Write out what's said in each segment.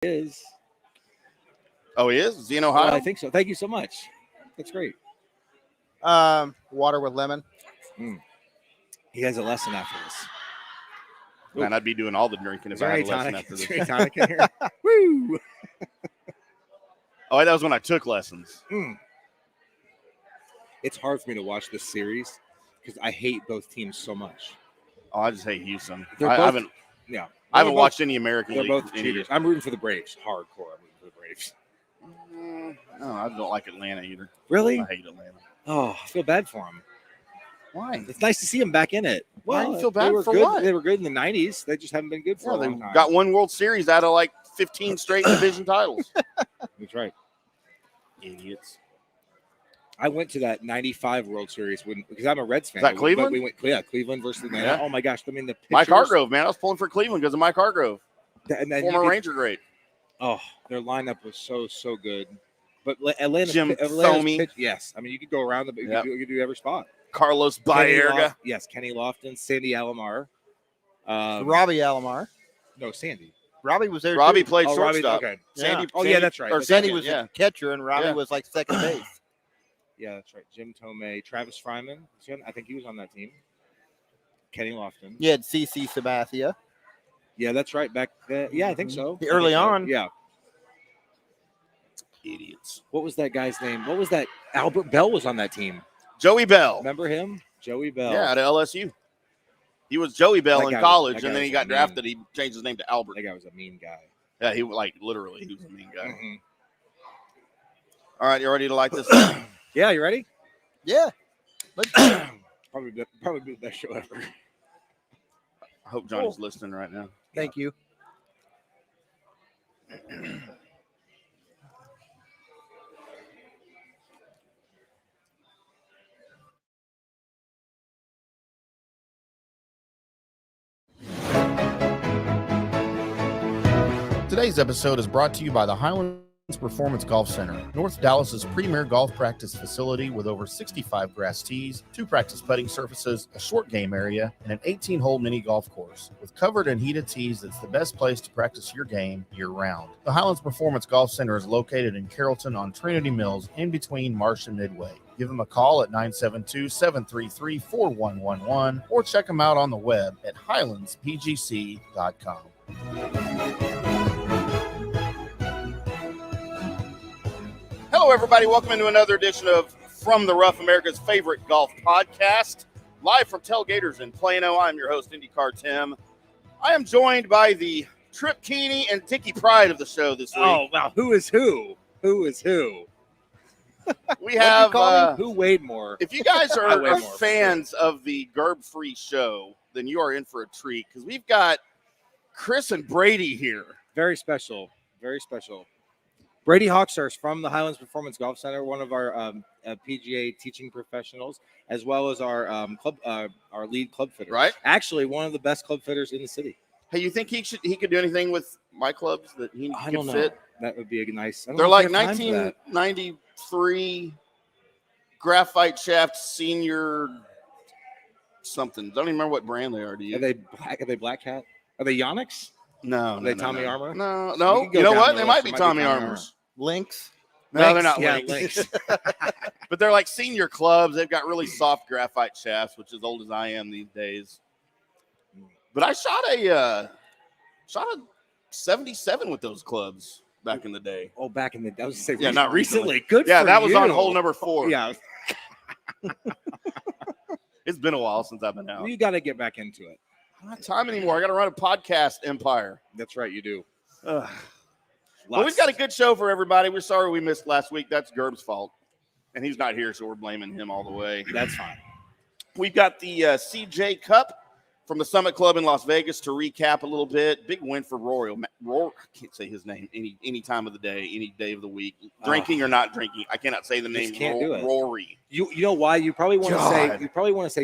is. Oh, he is? Is he in Ohio? Well, I think so. Thank you so much. That's great. Water with lemon. He has a lesson after this. Man, I'd be doing all the drinking if I had a lesson after this. Is there any tonic in here? Woo! Oh, that was when I took lessons. It's hard for me to watch this series because I hate both teams so much. Oh, I just hate Houston. They're I both- haven't Yeah. I haven't watched any American They're League. both cheaters. I'm rooting for the Braves. Hardcore. I'm rooting for the Braves. No, I don't like Atlanta either. Really? I hate Atlanta. Oh, I feel bad for them. Why? It's nice to see them back in it. Why Well, do you feel they bad were for good. what? They were good in the 90s. They just haven't been good for a they long time. got one World Series out of like 15 straight division titles. That's right. Idiots. I went to that 95 World Series because I'm a Reds fan. Is that Cleveland? We went, Cleveland versus the Yeah. Oh, my gosh. I mean, the pictures. Mike Hargrove, man. I was pulling for Cleveland because of Mike Hargrove. And then Former Ranger great. Oh, their lineup was so good. But Atlanta's Jim Atlanta's Thome. pitch, yes. I mean, you could go around, but you could do every spot. Carlos Baerga. Kenny Lofton, Sandy Alomar. Robbie Alomar. No, Sandy. Robbie was there. Robbie too. played Robbie, shortstop. okay. Sandy, Oh, yeah, that's right. Or Sandy was yeah. a catcher, and Robbie Yeah. was like second base. Yeah, that's right. Jim Thome, Travis Fryman. I think he was on that team. Kenny Lofton. You had CC Sabathia. Yeah, that's right. Back then. Yeah, I think so. Early I think so. on. Yeah. Idiots. What was that guy's name? What was that? Albert Bell was on that team. Joey Bell. Remember him? Joey Bell. Yeah, at LSU. He was Joey Bell That in guy college, was- and then he got drafted. He changed his name to Albert. That guy was a mean guy. Yeah, he literally, he was a mean guy. Mm-hmm. All right, you ready to light this? Yeah, you ready? Yeah. Probably the best show ever. I hope Johnny's listening right now. Thank you. Today's episode is brought to you by the Highlands Performance Golf Center, North Dallas's premier golf practice facility with over 65 grass tees, 2 practice putting surfaces, a short game area, and an 18-hole mini golf course. With covered and heated tees, it's the best place to practice your game year-round. The Highlands Performance Golf Center is located in Carrollton on Trinity Mills, in between Marsh and Midway. Give them a call at 972-733-4111 or check them out on the web at highlandspgc.com. Hello, everybody. Welcome into another edition of From the Rough, America's favorite golf podcast. Live from Tailgaters in Plano. I'm your host, IndyCar Tim. I am joined by the Trip Keeney and Dickie Pride of the show this week. Oh, wow. Who is who? Who is who? We have, Who weighed more? if you guys I are weigh more, fans of the Gerb-free show, then you are in for a treat because we've got Chris and Brady here. Very special. Very special. Brady Hawkstars from the Highlands Performance Golf Center, one of our PGA teaching professionals, as well as our our lead club fitter. Right. Actually, one of the best club fitters in the city. Hey, you think he could do anything with my clubs that he I could don't know. fit? That would be a nice. I don't They're know if like we have time for that. 1993 graphite shaft senior something. Don't even remember what brand they are. Do you? Are they black? Are they Black Hat? Are they Yonex? No, Are they Tommy Armour? No, We no. can go You know down what? the They list. might be It might be Tommy Tommy Armours. Lynx. No, they're not Yeah, Lynx. But they're like senior clubs. They've got really soft graphite shafts, which is as old as I am these days. But I shot a 77 with those clubs back in the day. Oh, back in the day. I was going to say, Yeah, not recently. Good Yeah, for that was on you. hole number 4. Yeah, It's been a while since I've been out. you got to get back into it. I don't have time anymore. I got to run a podcast empire. That's right, you do. Well, we've got a good show for everybody. We're sorry we missed last week. That's Gerb's fault. And he's not here, so we're blaming him all the way. That's fine. We've got the CJ Cup from the Summit Club in Las Vegas to recap a little bit. Big win for Rory. I can't say his name any time of the day, any day of the week. Drinking or not drinking. I cannot say the name Just can't do it. Rory. You know why? You probably want to say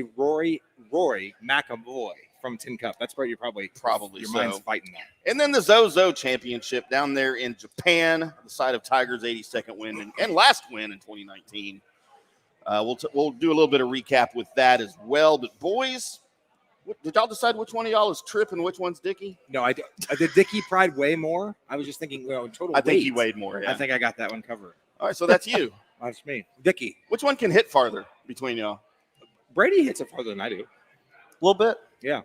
God. Rory McAvoy from Tin Cup. That's where you're probably your so. mind's fighting that. And then the Zozo Championship down there in Japan, the site of Tiger's 82nd win and last win in 2019. We'll do a little bit of recap with that as well. But boys, Did y'all decide which one of y'all is Trip and which one's Dickie? No, I did Dickie Pride way more. I was just thinking, total. I think weight. he weighed more. Yeah. I think I got that one covered. All right, so that's you. That's me, Dickie. Which one can hit farther between y'all? Brady hits it farther than I do. A little bit. Yeah,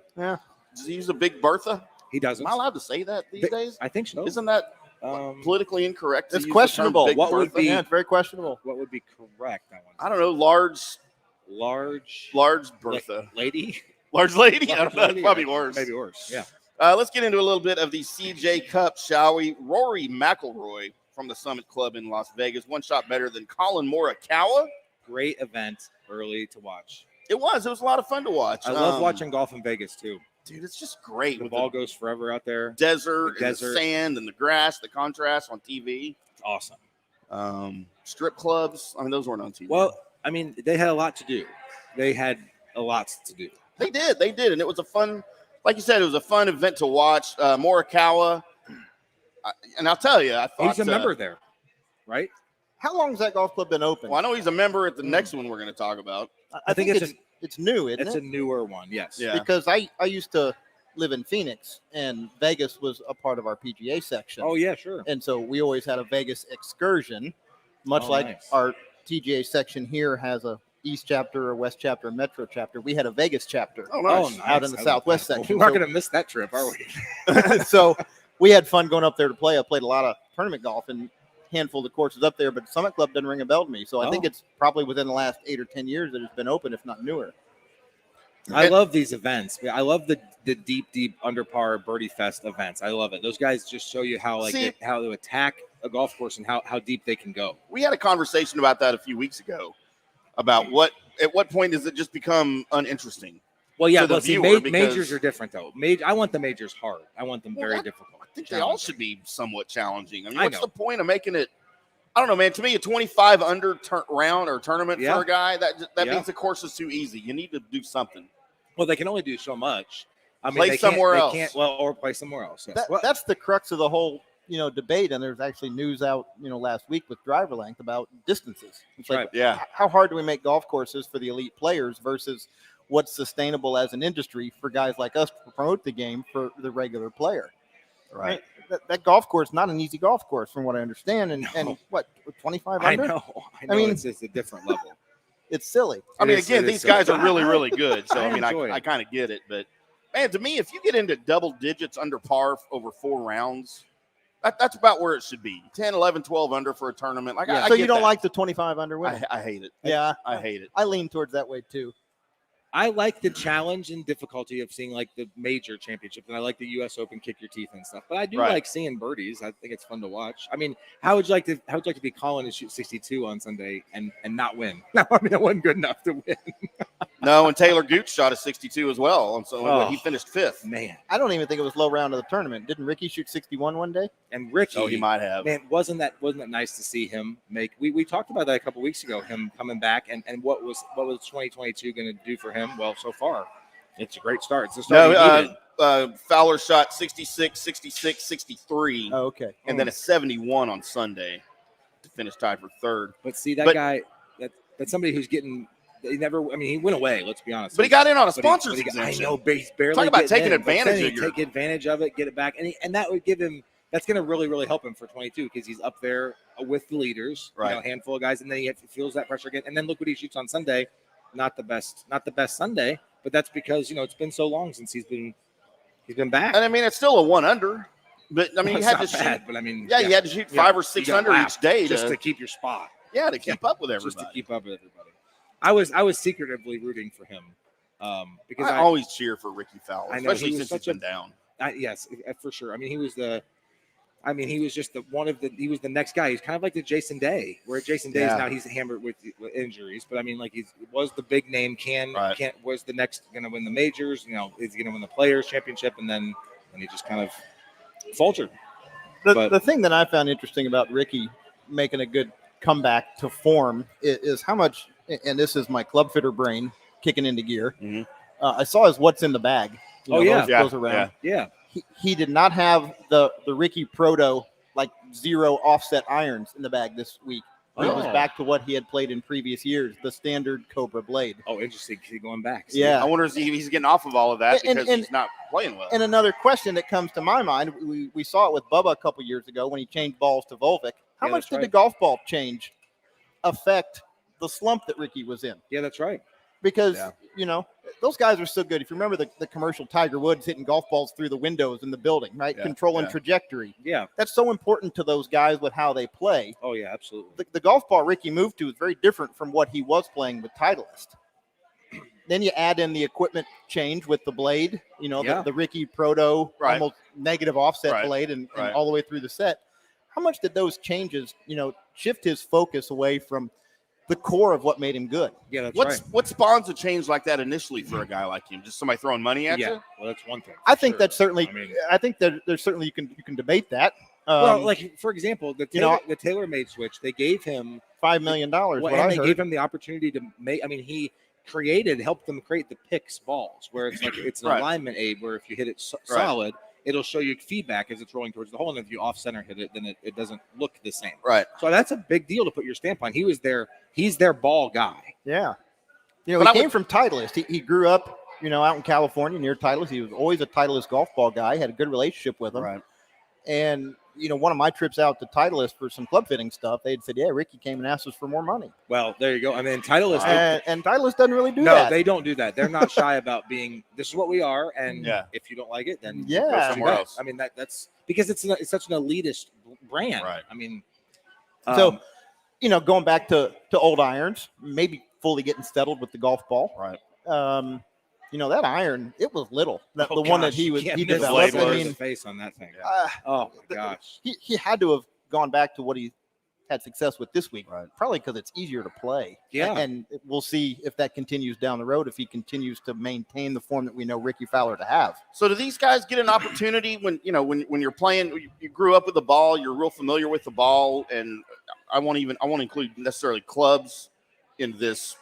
Does he use a big Bertha? he doesn't. Am I allowed to say that these days? I think so. Isn't that politically incorrect? to It's use the term questionable. Big What would Bertha? be- Yeah, it's very questionable. What would be correct? That one. I don't know. Large Bertha. lady. Large lady? I don't know. Lady, It's probably worse. Maybe worse. Yeah. Let's get into a little bit of the CJ Cup, shall we? Rory McIlroy from the Summit Club in Las Vegas. One shot better than Colin Morikawa. Great event early to watch. It was a lot of fun to watch. I love watching golf in Vegas too. Dude, it's just great. The with ball goes forever out there. desert, the and the desert. sand, and the grass, the contrast on TV. It's awesome. Strip clubs. I mean, those weren't on TV. Well, I mean, they had a lot to do. They had a lot to do. They did, and it was a fun, like you said, it was a fun event to watch. Morikawa, and I'll tell you, I thought He's a member there, right? How long has that golf club been open? Well, I know he's a member at the next one we're going to talk about. I think it's it's new, isn't It's it? a newer one, yes. Yeah. Because I used to live in Phoenix, and Vegas was a part of our PGA section. Oh yeah, sure. And so we always had a Vegas excursion, much Oh, like nice. our TGA section here has a East chapter, a West chapter, a Metro chapter. We had a Vegas chapter. Oh, Oh, nice. nice. Out in the I love Southwest that. section. We're not So- going to miss that trip, are we? So we had fun going up there to play. I played a lot of tournament golf and handful of courses up there, but Summit Club doesn't ring a bell to me. So I think Oh. it's probably within the last 8 or 10 years that it's been open, if not newer. I love these events. I love the deep under par birdie fest events. I love it. Those guys just show you how how to attack a golf course and how deep they can go. We had a conversation about that a few weeks ago about at what point does it just become uninteresting? Well, yeah, To the but see, viewer, because- majors are different though. I want the majors hard. I want them very difficult. I think they all should be somewhat challenging. I mean, I what's know. the point of making it? I don't know, man. To me, a 25 under round or tournament Yeah. for a guy that Yeah. means the course is too easy. You need to do something. Well, they can only do so much. I mean, Play they can't- somewhere they else. can't- well, or play somewhere else. Yes. Well, That's the crux of the whole, debate. And there's actually news out, last week with driver length about distances. It's like, right. Yeah, how hard do we make golf courses for the elite players versus what's sustainable as an industry for guys like us to promote the game for the regular player? right. That golf course, not an easy golf course from what I understand. And No. what, 25 I under? know. I mean- it's a different level. It's silly. I mean, It is- again, it is these so guys good. are really, really good. So, I I mean, enjoy it. I kind of get it. But, man, to me, if you get into double digits under par over 4 rounds, that's about where it should be. 10, 11, 12 under for a tournament. Like, I So get you don't that. like the 25 under women? I hate it. Yeah. I hate it. I lean towards that way too. I like the challenge and difficulty of seeing like the major championships, and I like the U.S. Open kick your teeth and stuff. But I do Right. like seeing birdies. I think it's fun to watch. I mean, how would you like to be calling to shoot 62 on Sunday and not win? No, I mean, it wasn't good enough to win. No, and Taylor Gooch shot a 62 as well. And so Oh. he finished 5th. Man, I don't even think it was low round of the tournament. Didn't Ricky shoot 61 one day? and Ricky, Oh, he might have. man, wasn't that nice to see him make? We talked about that a couple weeks ago. Him coming back and what was 2022 going to do for him? Well, so far, it's a great start. It's a start he needed. Fowler shot 66, 66, 63, Oh, okay. and then a 71 on Sunday to finish tied for 3rd. But see that but- guy, that's somebody who's getting. He never. I mean, he went away. Let's be honest. But he got in on a But he- sponsor's but he got- exemption. I know, but he's barely Talk about getting taking in. But advantage then of he your- take advantage of it, get it back, and that would give him. That's going to really help him for 22 because he's up there with the leaders, Right. a handful of guys, and then he feels that pressure again. And then look what he shoots on Sunday. Not the best Sunday, but that's because it's been so long since he's been back. And I mean, it's still a 1 under, but I mean, It's you had not to bad, shoot. but I mean, Yeah, you had to shoot 5 or 6 you got under lapped each day just to to keep your spot. to keep up with Just to everybody. keep up with everybody. I was secretively rooting for him because I always cheer for Ricky Fowler, I know, especially he was since he's such a- been down. yes, for sure. I mean, he was just he was the next guy. He's kind of like the Jason Day, where Jason Day is Yeah. now he's hammered with injuries. But I mean, like he was the big name, Right. was the next going to win the majors. He's going to win the Players Championship, and then he just kind of faltered. But- The thing that I found interesting about Ricky making a good comeback to form is how much, and this is my club fitter brain kicking into gear. Mhm. I saw his what's in the bag. Oh, yeah. Goes around. Yeah, He did not have the Ricky Proto like 0 offset irons in the bag this week. It was Oh. back to what he had played in previous years, the standard Cobra blade. Oh, interesting. Keep going back. Yeah. I wonder if he's getting off of all of that And- because and- he's not playing well. And another question that comes to my mind, we saw it with Bubba a couple years ago when he changed balls to Volvic. How Yeah, much that's did right. the golf ball change affect the slump that Ricky was in? Yeah, that's right. Because, Yeah. those guys are so good. If you remember the commercial Tiger Woods hitting golf balls through the windows in the building, right? Yeah, Controlling yeah. trajectory. Yeah. That's so important to those guys with how they play. Oh, yeah, absolutely. The golf ball Ricky moved to is very different from what he was playing with Titleist. Then you add in the equipment change with the blade, Yeah. the Ricky Proto, Right. almost negative offset Right. blade and Right. all the way through the set. How much did those changes, shift his focus away from the core of what made him good? Yeah, that's What spawns a change like that initially for a guy like him? Just somebody throwing money right. at Yeah, you? well, that's one thing. I think Sure. that's certainly, I mean- I think that there's certainly, you can debate that. Well, like, for example, the TaylorMade switch, they gave him $5 million. well, What and I they heard. gave him the opportunity to make. I mean, he helped them create the Pix balls, where it's like it's an Right. alignment aid, where if you hit it Right. solid, it'll show you feedback as it's rolling towards the hole, and if you off center hit it, then it doesn't look the same. Right. So that's a big deal to put your stamp on. He's their ball guy. Yeah. But I He came from Titleist. He grew up, out in California near Titleist. He was always a Titleist golf ball guy, had a good relationship with him. Right. And, one of my trips out to Titleist for some club fitting stuff, they'd said, yeah, Ricky came and asked us for more money. Well, there you go. I mean, Titleist. And Titleist doesn't really do No, that. they don't do that. They're not shy about being. This is what we are, and Yeah. if you don't like it, then Yeah. go Go somewhere else. I mean, that's because it's such an elitist brand. Right. I mean, So, going back to old irons, maybe fully getting settled with the golf ball. Right. That iron, it was little. The oh one that gosh, he you was can't he miss developed. the I mean, face on that thing. Yeah. Oh my gosh. he had to have gone back to what he had success with this week. Right. Probably because it's easier to play. Yeah. And we'll see if that continues down the road, if he continues to maintain the form that we know Ricky Fowler to have. So do these guys get an opportunity when you're playing? You grew up with the ball, you're real familiar with the ball, and I won't include necessarily clubs in this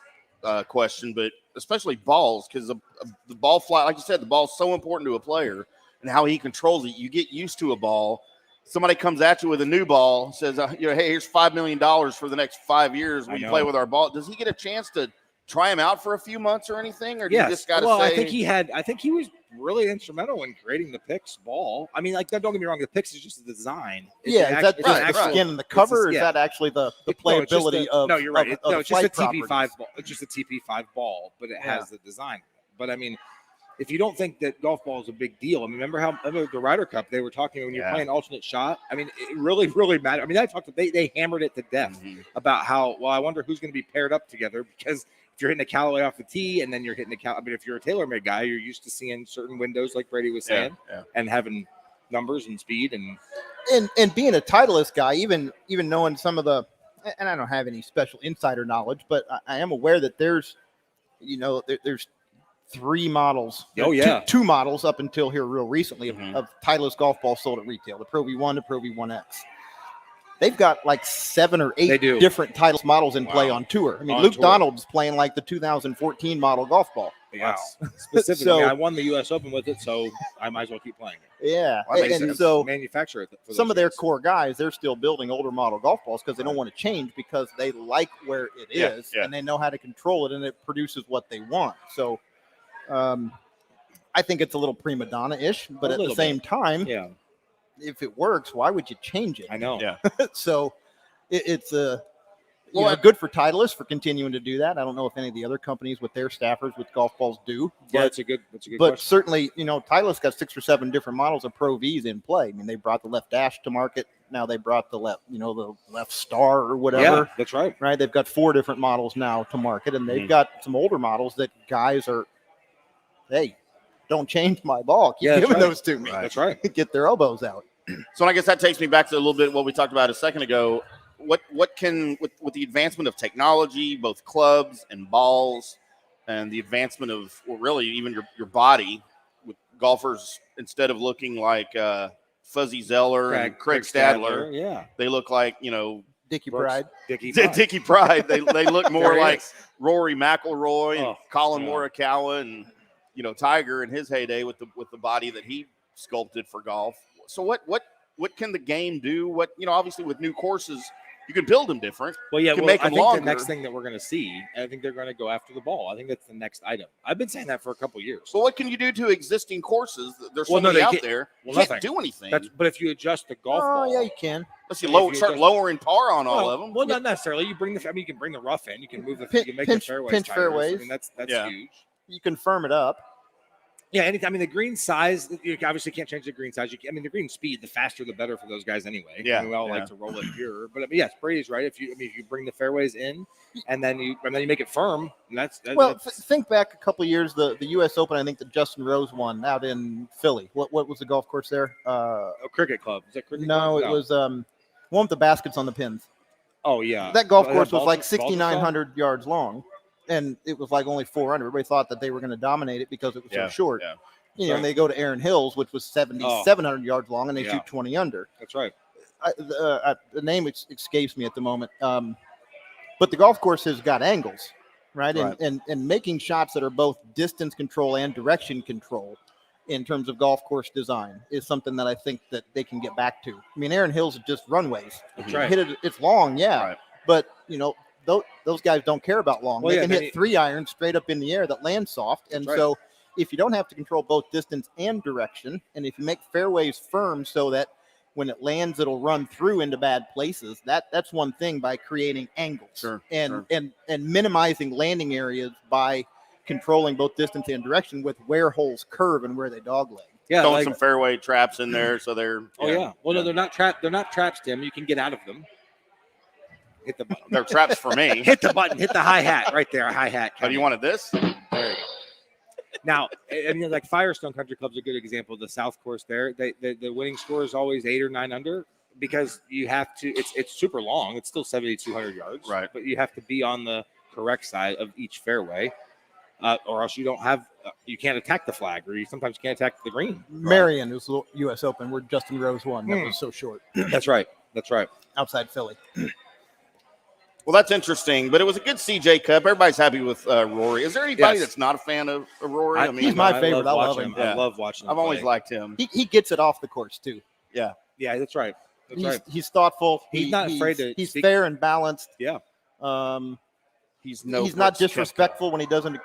question, but especially balls, because the ball fly, like you said, the ball's so important to a player and how he controls it. You get used to a ball. Somebody comes at you with a new ball, says, hey, here's $5 million for the next 5 years when I you know. play with our ball. Does he get a chance to try him out for a few months or anything? Or do you Yes. just got to Well, say? I think he was really instrumental in creating the Pix ball. I mean, like, don't get me wrong, the Pix is just a design. It's Yeah, an is that it's just an the actual- skin and the cover, or is yeah. that actually the No, it's just playability a- of No, you're right. of No, it's just a flight TP5 properties? ball. It's just a TP5 ball, but it Yeah. has the design. But I mean, if you don't think that golf ball is a big deal, I mean, remember the Ryder Cup, they were talking when you're Yeah. playing alternate shot. I mean, it really, really mattered. I mean, they hammered it to death Mhm. about how, well, I wonder who's going to be paired up together, because if you're hitting a Callaway off the tee and then you're hitting I mean, if you're a TaylorMade guy, you're used to seeing certain windows, like Brady was saying, Yeah. and having numbers and speed and And being a Titleist guy, even knowing some of the, and I don't have any special insider knowledge, but I am aware that there's 3 models. Oh, yeah. two models up until here real recently Mhm. of Titleist golf balls sold at retail: the Pro V1, the Pro V1X. They've got like 7 or 8 They do. different Titleist models in play Wow. on tour. I mean, On Luke tour. Donald's playing like the 2014 model golf ball. yes, specifically. So- I won the U.S. Open with it, so I might as well keep playing it. Yeah, Well, that makes and sense. so Manufacture it. For some those of their guys. core guys, they're still building older model golf balls because they don't want to change, because they like where it is Yeah. and they know how to control it, and it produces what they want. So I think it's a little prima donna-ish, but A at the little same time, Yeah, if it works, why would you change it? I know. Yeah. So it's Well, good for Titleist for continuing to do that. I don't know if any of the other companies with their staffers with golf balls do. Yeah, but that's a good but question. certainly, Titleist got 6 or 7 different models of Pro Vs in play. I mean, they brought the left dash to market. Now they brought the left, the left star or whatever. Yeah, that's right. Right? They've got 4 different models now to market, and they've got some older models that guys are, hey, don't change my ball. Keep Yeah, that's giving right. those to me. That's right. Get their elbows out. So I guess that takes me back to a little bit what we talked about a second ago. What can with the advancement of technology, both clubs and balls, and the advancement of really even your body, with golfers, instead of looking like Fuzzy Zeller and Craig Stadler, Yeah. they look like Dickie Brooks. Pride. Dickie. Dickie Pride. They look more There he like is. Rory McIlroy and Oh, Colin yeah. Morikawa and Tiger in his heyday with the body that he sculpted for golf. So what can the game do? Obviously with new courses, You can build them different. Well, yeah, You can well, make I them think longer. the next thing that we're going to see, I think they're going to go after the ball. I think that's the next item. I've been saying that for a couple years. So what can you do to existing courses? There's so Well, no, many they out can't- there. You well, can't nothing. do anything. But if you adjust the golf Oh, ball, yeah, you can. Unless you if you start just- lowering par on all well, of them. Well, not necessarily. You bring the. I mean, you can bring the rough in. You can move the. Pin- you can make pinch- the fairways. pinch tighter. fairways. I mean, that's Yeah. huge. You can firm it up. Yeah, anytime. I mean, the green size. You obviously can't change the green size. I mean, the green speed. The faster, the better for those guys anyway. Yeah, I mean, we all yeah. like to roll it pure. But I mean, yes, Brady's right. If you bring the fairways in, and then you make it firm, and that's Think back a couple of years. The U.S. Open, I think that Justin Rose won out in Philly. What was the golf course there? a cricket club. Is that cricket? No, club? it was one with the baskets on the pins. Oh yeah, That golf Oh, course was Baltimore- like 6,900 yards long, and it was like only 400. Everybody thought that they were going to dominate it because it was so short. Yeah. And they go to Aaron Hills, which was 7,700 yards long, and they shoot 20 under. That's right. The name escapes me at the moment. But the golf course has got angles, right? Right. And making shots that are both distance control and direction control in terms of golf course design is something that I think that they can get back to. I mean, Aaron Hills is just runways. That's You right. hit it, it's long, yeah. Right. But, those guys don't care about long. Well, They yeah, can then hit 3 irons straight up in the air that land soft. And That's right. so if you don't have to control both distance and direction, and if you make fairways firm so that when it lands, it'll run through into bad places. That's one thing by creating angles Sure, and minimizing landing areas by controlling both distance and direction with where holes curve and where they dogleg. Yeah, Throwing like- some fairway traps in there so they're. Oh yeah. Well, no, they're not trapped. They're not traps, Tim. You can get out of them. Hit the button. They're traps for me. Hit the button. Hit the hi hat right there. Hi hat. Oh, you wanted this? There you go. Now, I mean, like Firestone Country Club's a good example. The South Course there, the winning score is always 8 or 9 under because you have to. It's super long. It's still 7,200 yards, Right. But you have to be on the correct side of each fairway, or else you don't have. You can't attack the flag, or you sometimes can't attack the green. Marion was the U.S. Open where Justin Rose won. That was so short That's right. That's right. outside Philly. Well, that's interesting, but it was a good CJ Cup. Everybody's happy with Rory. Is there anybody Yes. that's not a fan of Rory? I mean, he's my favorite. I love him. I love watching him. I've always play. liked him. He gets it off the course too. Yeah, that's right. That's right. He's thoughtful. He's not afraid to He's speak- fair and balanced. Yeah. He's Not disrespectful when he doesn't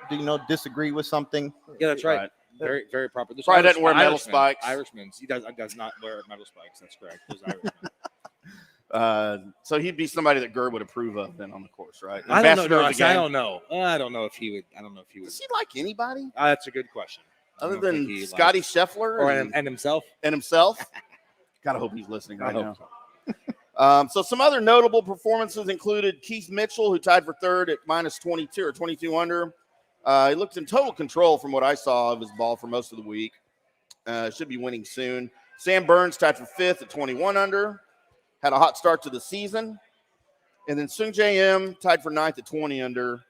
disagree with something. Yeah, that's right. Right. Very, very proper. This Probably doesn't wear metal Irishman- spikes. Irishman. He does not wear metal spikes. That's correct. Those Irishmen. So he'd be somebody that Gerd would approve of then on the course, right? I don't Ambassador know. of the I game. don't know. I don't know if he would. Does he like anybody That's a good question. I other don't think than he Scotty likes- Scheffler or and, and himself. himself? Gotta hope he's listening I right hope now. So some other notable performances included Keith Mitchell, who tied for third at minus 22 or 22 under. He looked in total control from what I saw of his ball for most of the week. Should be winning soon. Sam Burns tied for fifth at 21 under. Had a hot start to the season. And then Sung J M tied for ninth at 20 under.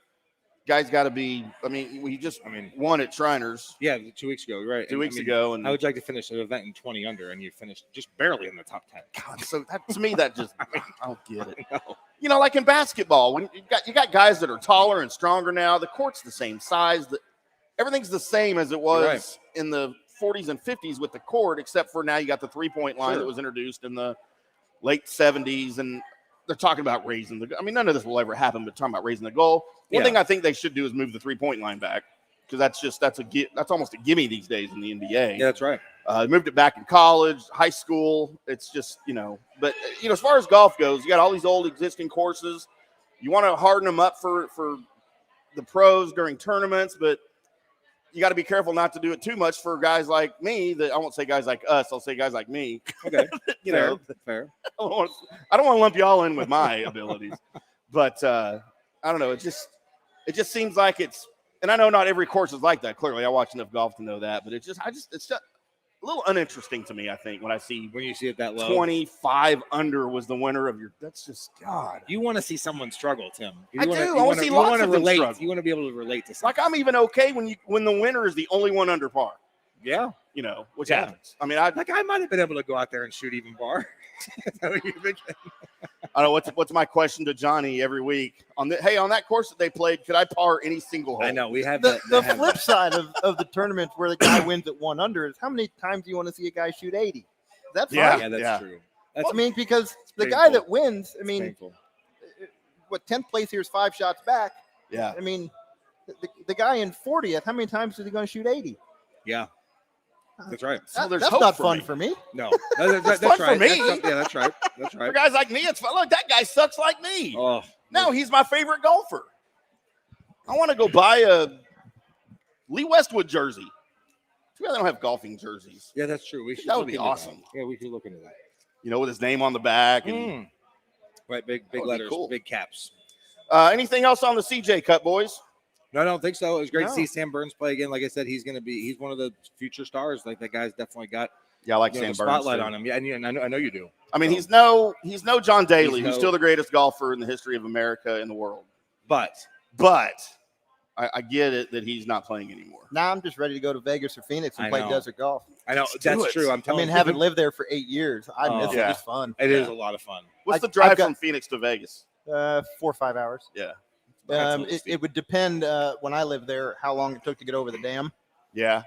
Guy's got to be, we just won at Shriners Yeah, 2 weeks ago. Right. 2 weeks ago. And How would you like to finish an event in 20 under and you finished just barely in the top 10? God, so that, to me, that just, I don't get it. No. Like in basketball, when you got guys that are taller and stronger now, the court's the same size. Everything's the same as it was in the 40s and 50s with the court, except for now you got the 3-point line that was introduced in the late 70s, and they're talking about raising the. None of this will ever happen, but talking about raising the goal. One thing I think they should do is move the 3-point line back because that's almost a gimme these days in the NBA. Yeah, that's right. Moved it back in college, high school. It's just, but as far as golf goes, you got all these old existing courses. You want to harden them up for the pros during tournaments, but you got to be careful not to do it too much for guys like me. That I won't say guys like us. I'll say guys like me. Okay. I Fair. don't want to lump y'all in with my abilities, but I don't know. It just seems like it's, and I know not every course is like that. Clearly, I watch enough golf to know that, but it's just a little uninteresting to me. I think when I see When you see it that low. 25 under was the winner of your. That's just God. You want to see someone struggle, Tim. I do. I wanna see lots of them relate. struggle. You want to be able to relate to something. Like I'm even okay when the winner is the only one under par. Yeah. Which Yeah. happens. I I might have been able to go out there and shoot even bar. Is that what you're thinking? I don't know what's my question to Johnny every week on that course that they played. Could I par any single hole? I know we have The flip side of the tournament where the guy wins at 1 under is how many times do you want to see a guy shoot 80? That's Yeah. right. Yeah, that's Yeah. true. Because the painful. guy that wins, It's painful. 10th place here is 5 shots back. Yeah. I mean, the guy in 40th, how many times is he going to shoot 80? Yeah. That's right. So there's That's hope not for fun me. for me. No, That's that's fun for right. me. That's right. That's For right. guys like me, it's fun. Look, that guy sucks like me. Oh, No, he's my favorite golfer. I want to go buy a Lee Westwood jersey. Too bad they don't have golfing jerseys. yeah, that's true. We should. That would look be into awesome. That. Yeah, we should look into that. You know, with his name on the back. And Right, big would be letters, cool. big caps. anything else on the CJ Cup, boys? No, I don't think so. It was great No. to see Sam Burns play again. Like I said, he's one of the future stars. Like that guy's definitely got Yeah, I like the Sam Burns. spotlight too. on him. Yeah, and I know you do. I mean, So, he's no John Daly, He's who's no- still the greatest golfer in the history of America and the world. but But I get it that he's not playing anymore. Now I'm just ready to go to Vegas or Phoenix and I play know. desert golf. I know Let's do that's it. true. I'm I telling mean, you, having lived there for 8 years, I miss Yeah. it. It's fun. it is a lot of fun. What's the I've drive got- from Phoenix to Vegas? 4 or 5 hours. Yeah. It would depend when I lived there how long it took to get over the dam. Yeah.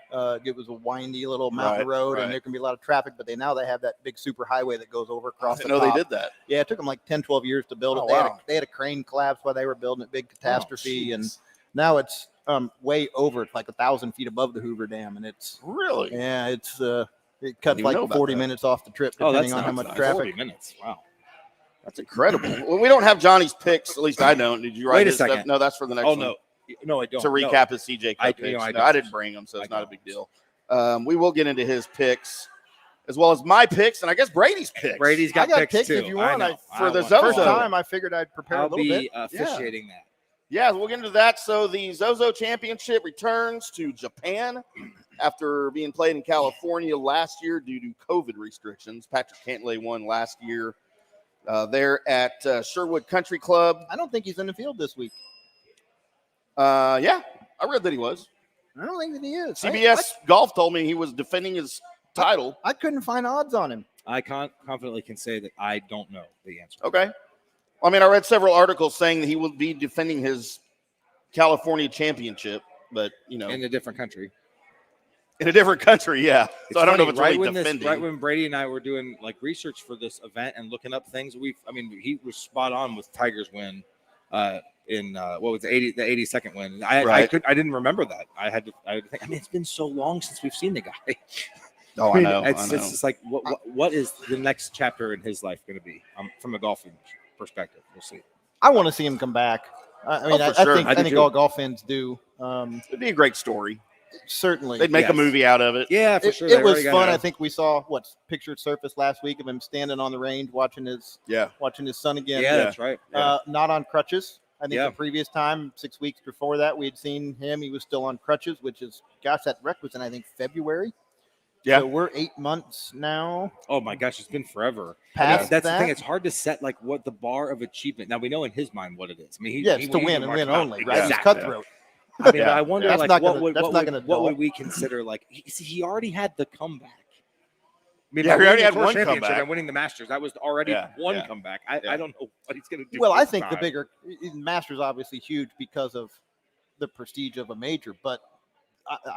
It was a windy little mountain Right, road, right. and there can be a lot of traffic. But they have that big super highway that goes over I across didn't the know top. they did that. Yeah, it took them like 10, 12 years to build it. Oh, They, had wow. they had a crane collapse while they were building it, big catastrophe, Oh, and jeez. now it's way over. It's like 1,000 feet above the Hoover Dam, and it's Really? it cuts Didn't even know like about 40 that. minutes off the trip, Oh, depending that's on how not much nice. traffic. 40 minutes. Wow. That's incredible. Well, we don't have Johnny's picks. At least I don't. Did you write Wait a his stuff? second. No, that's for the next Oh one. no, I don't. To recap his CJ Cup I- picks. you know, I No, don't. I didn't bring them, so it's I not a don't. big deal. We will get into his picks, as well as my picks, and I guess Brady's picks. Brady's got, I got picks, picks too. if you want. I know. For the want- Zozo. First time, I figured I'd prepare a I'll little be bit. officiating that. Yeah, we'll get into that. So the Zozo Championship returns to Japan after being played in California last year due to COVID restrictions. Patrick Cantlay won last year there at Sherwood Country Club. I don't think he's in the field this week. Yeah, I read that he was. I don't think that he is. CBS Golf told me he was defending his title. I couldn't find odds on him. I confidently can say that I don't know the answer. Okay. I mean, I read several articles saying that he will be defending his California championship, but, you know, In a different country. in a different country, yeah. It's So I don't know if funny, it's really defending. right when Brady and I were doing like research for this event and looking up things, he was spot on with Tiger's win in what was the 82nd win. I didn't remember that. I had to think. I mean, it's been so long since we've seen the guy. Oh, I know. It's just like what is the next chapter in his life going to be from a golfing perspective? We'll see. I want to see him come back. I mean, for I sure. think I do I think too. all golf fans do. It'd be a great story. Certainly, They'd make a Yes. movie out of it. Yeah, for it, sure. it was fun. I think we saw pictures surfaced last week of him standing on the range watching his Yeah. son again. Yeah, that's right. Yeah. Not on crutches. I think Yeah. the previous time, 6 weeks before that, we had seen him. He was still on crutches, which is, gosh, that wreck was in, I think, February. Yeah. So we're 8 months now. Oh my gosh, it's been forever. Past That's the that? thing. It's hard to set like what the bar of achievement. Now we know in his mind what it is. I mean, Yeah, it's to win and win only, right? He's Exactly. cutthroat. I mean, Yeah. I wonder That's like not what gonna- would that's what not would, gonna what would dull. we consider like he already had the comeback. I mean, Yeah, by he already winning had the Tour one Championship comeback. and winning the Masters. That was already Yeah, one yeah, comeback. yeah. I don't know what he's going to do. Well, I this think the time. bigger Masters obviously huge because of the prestige of a major, but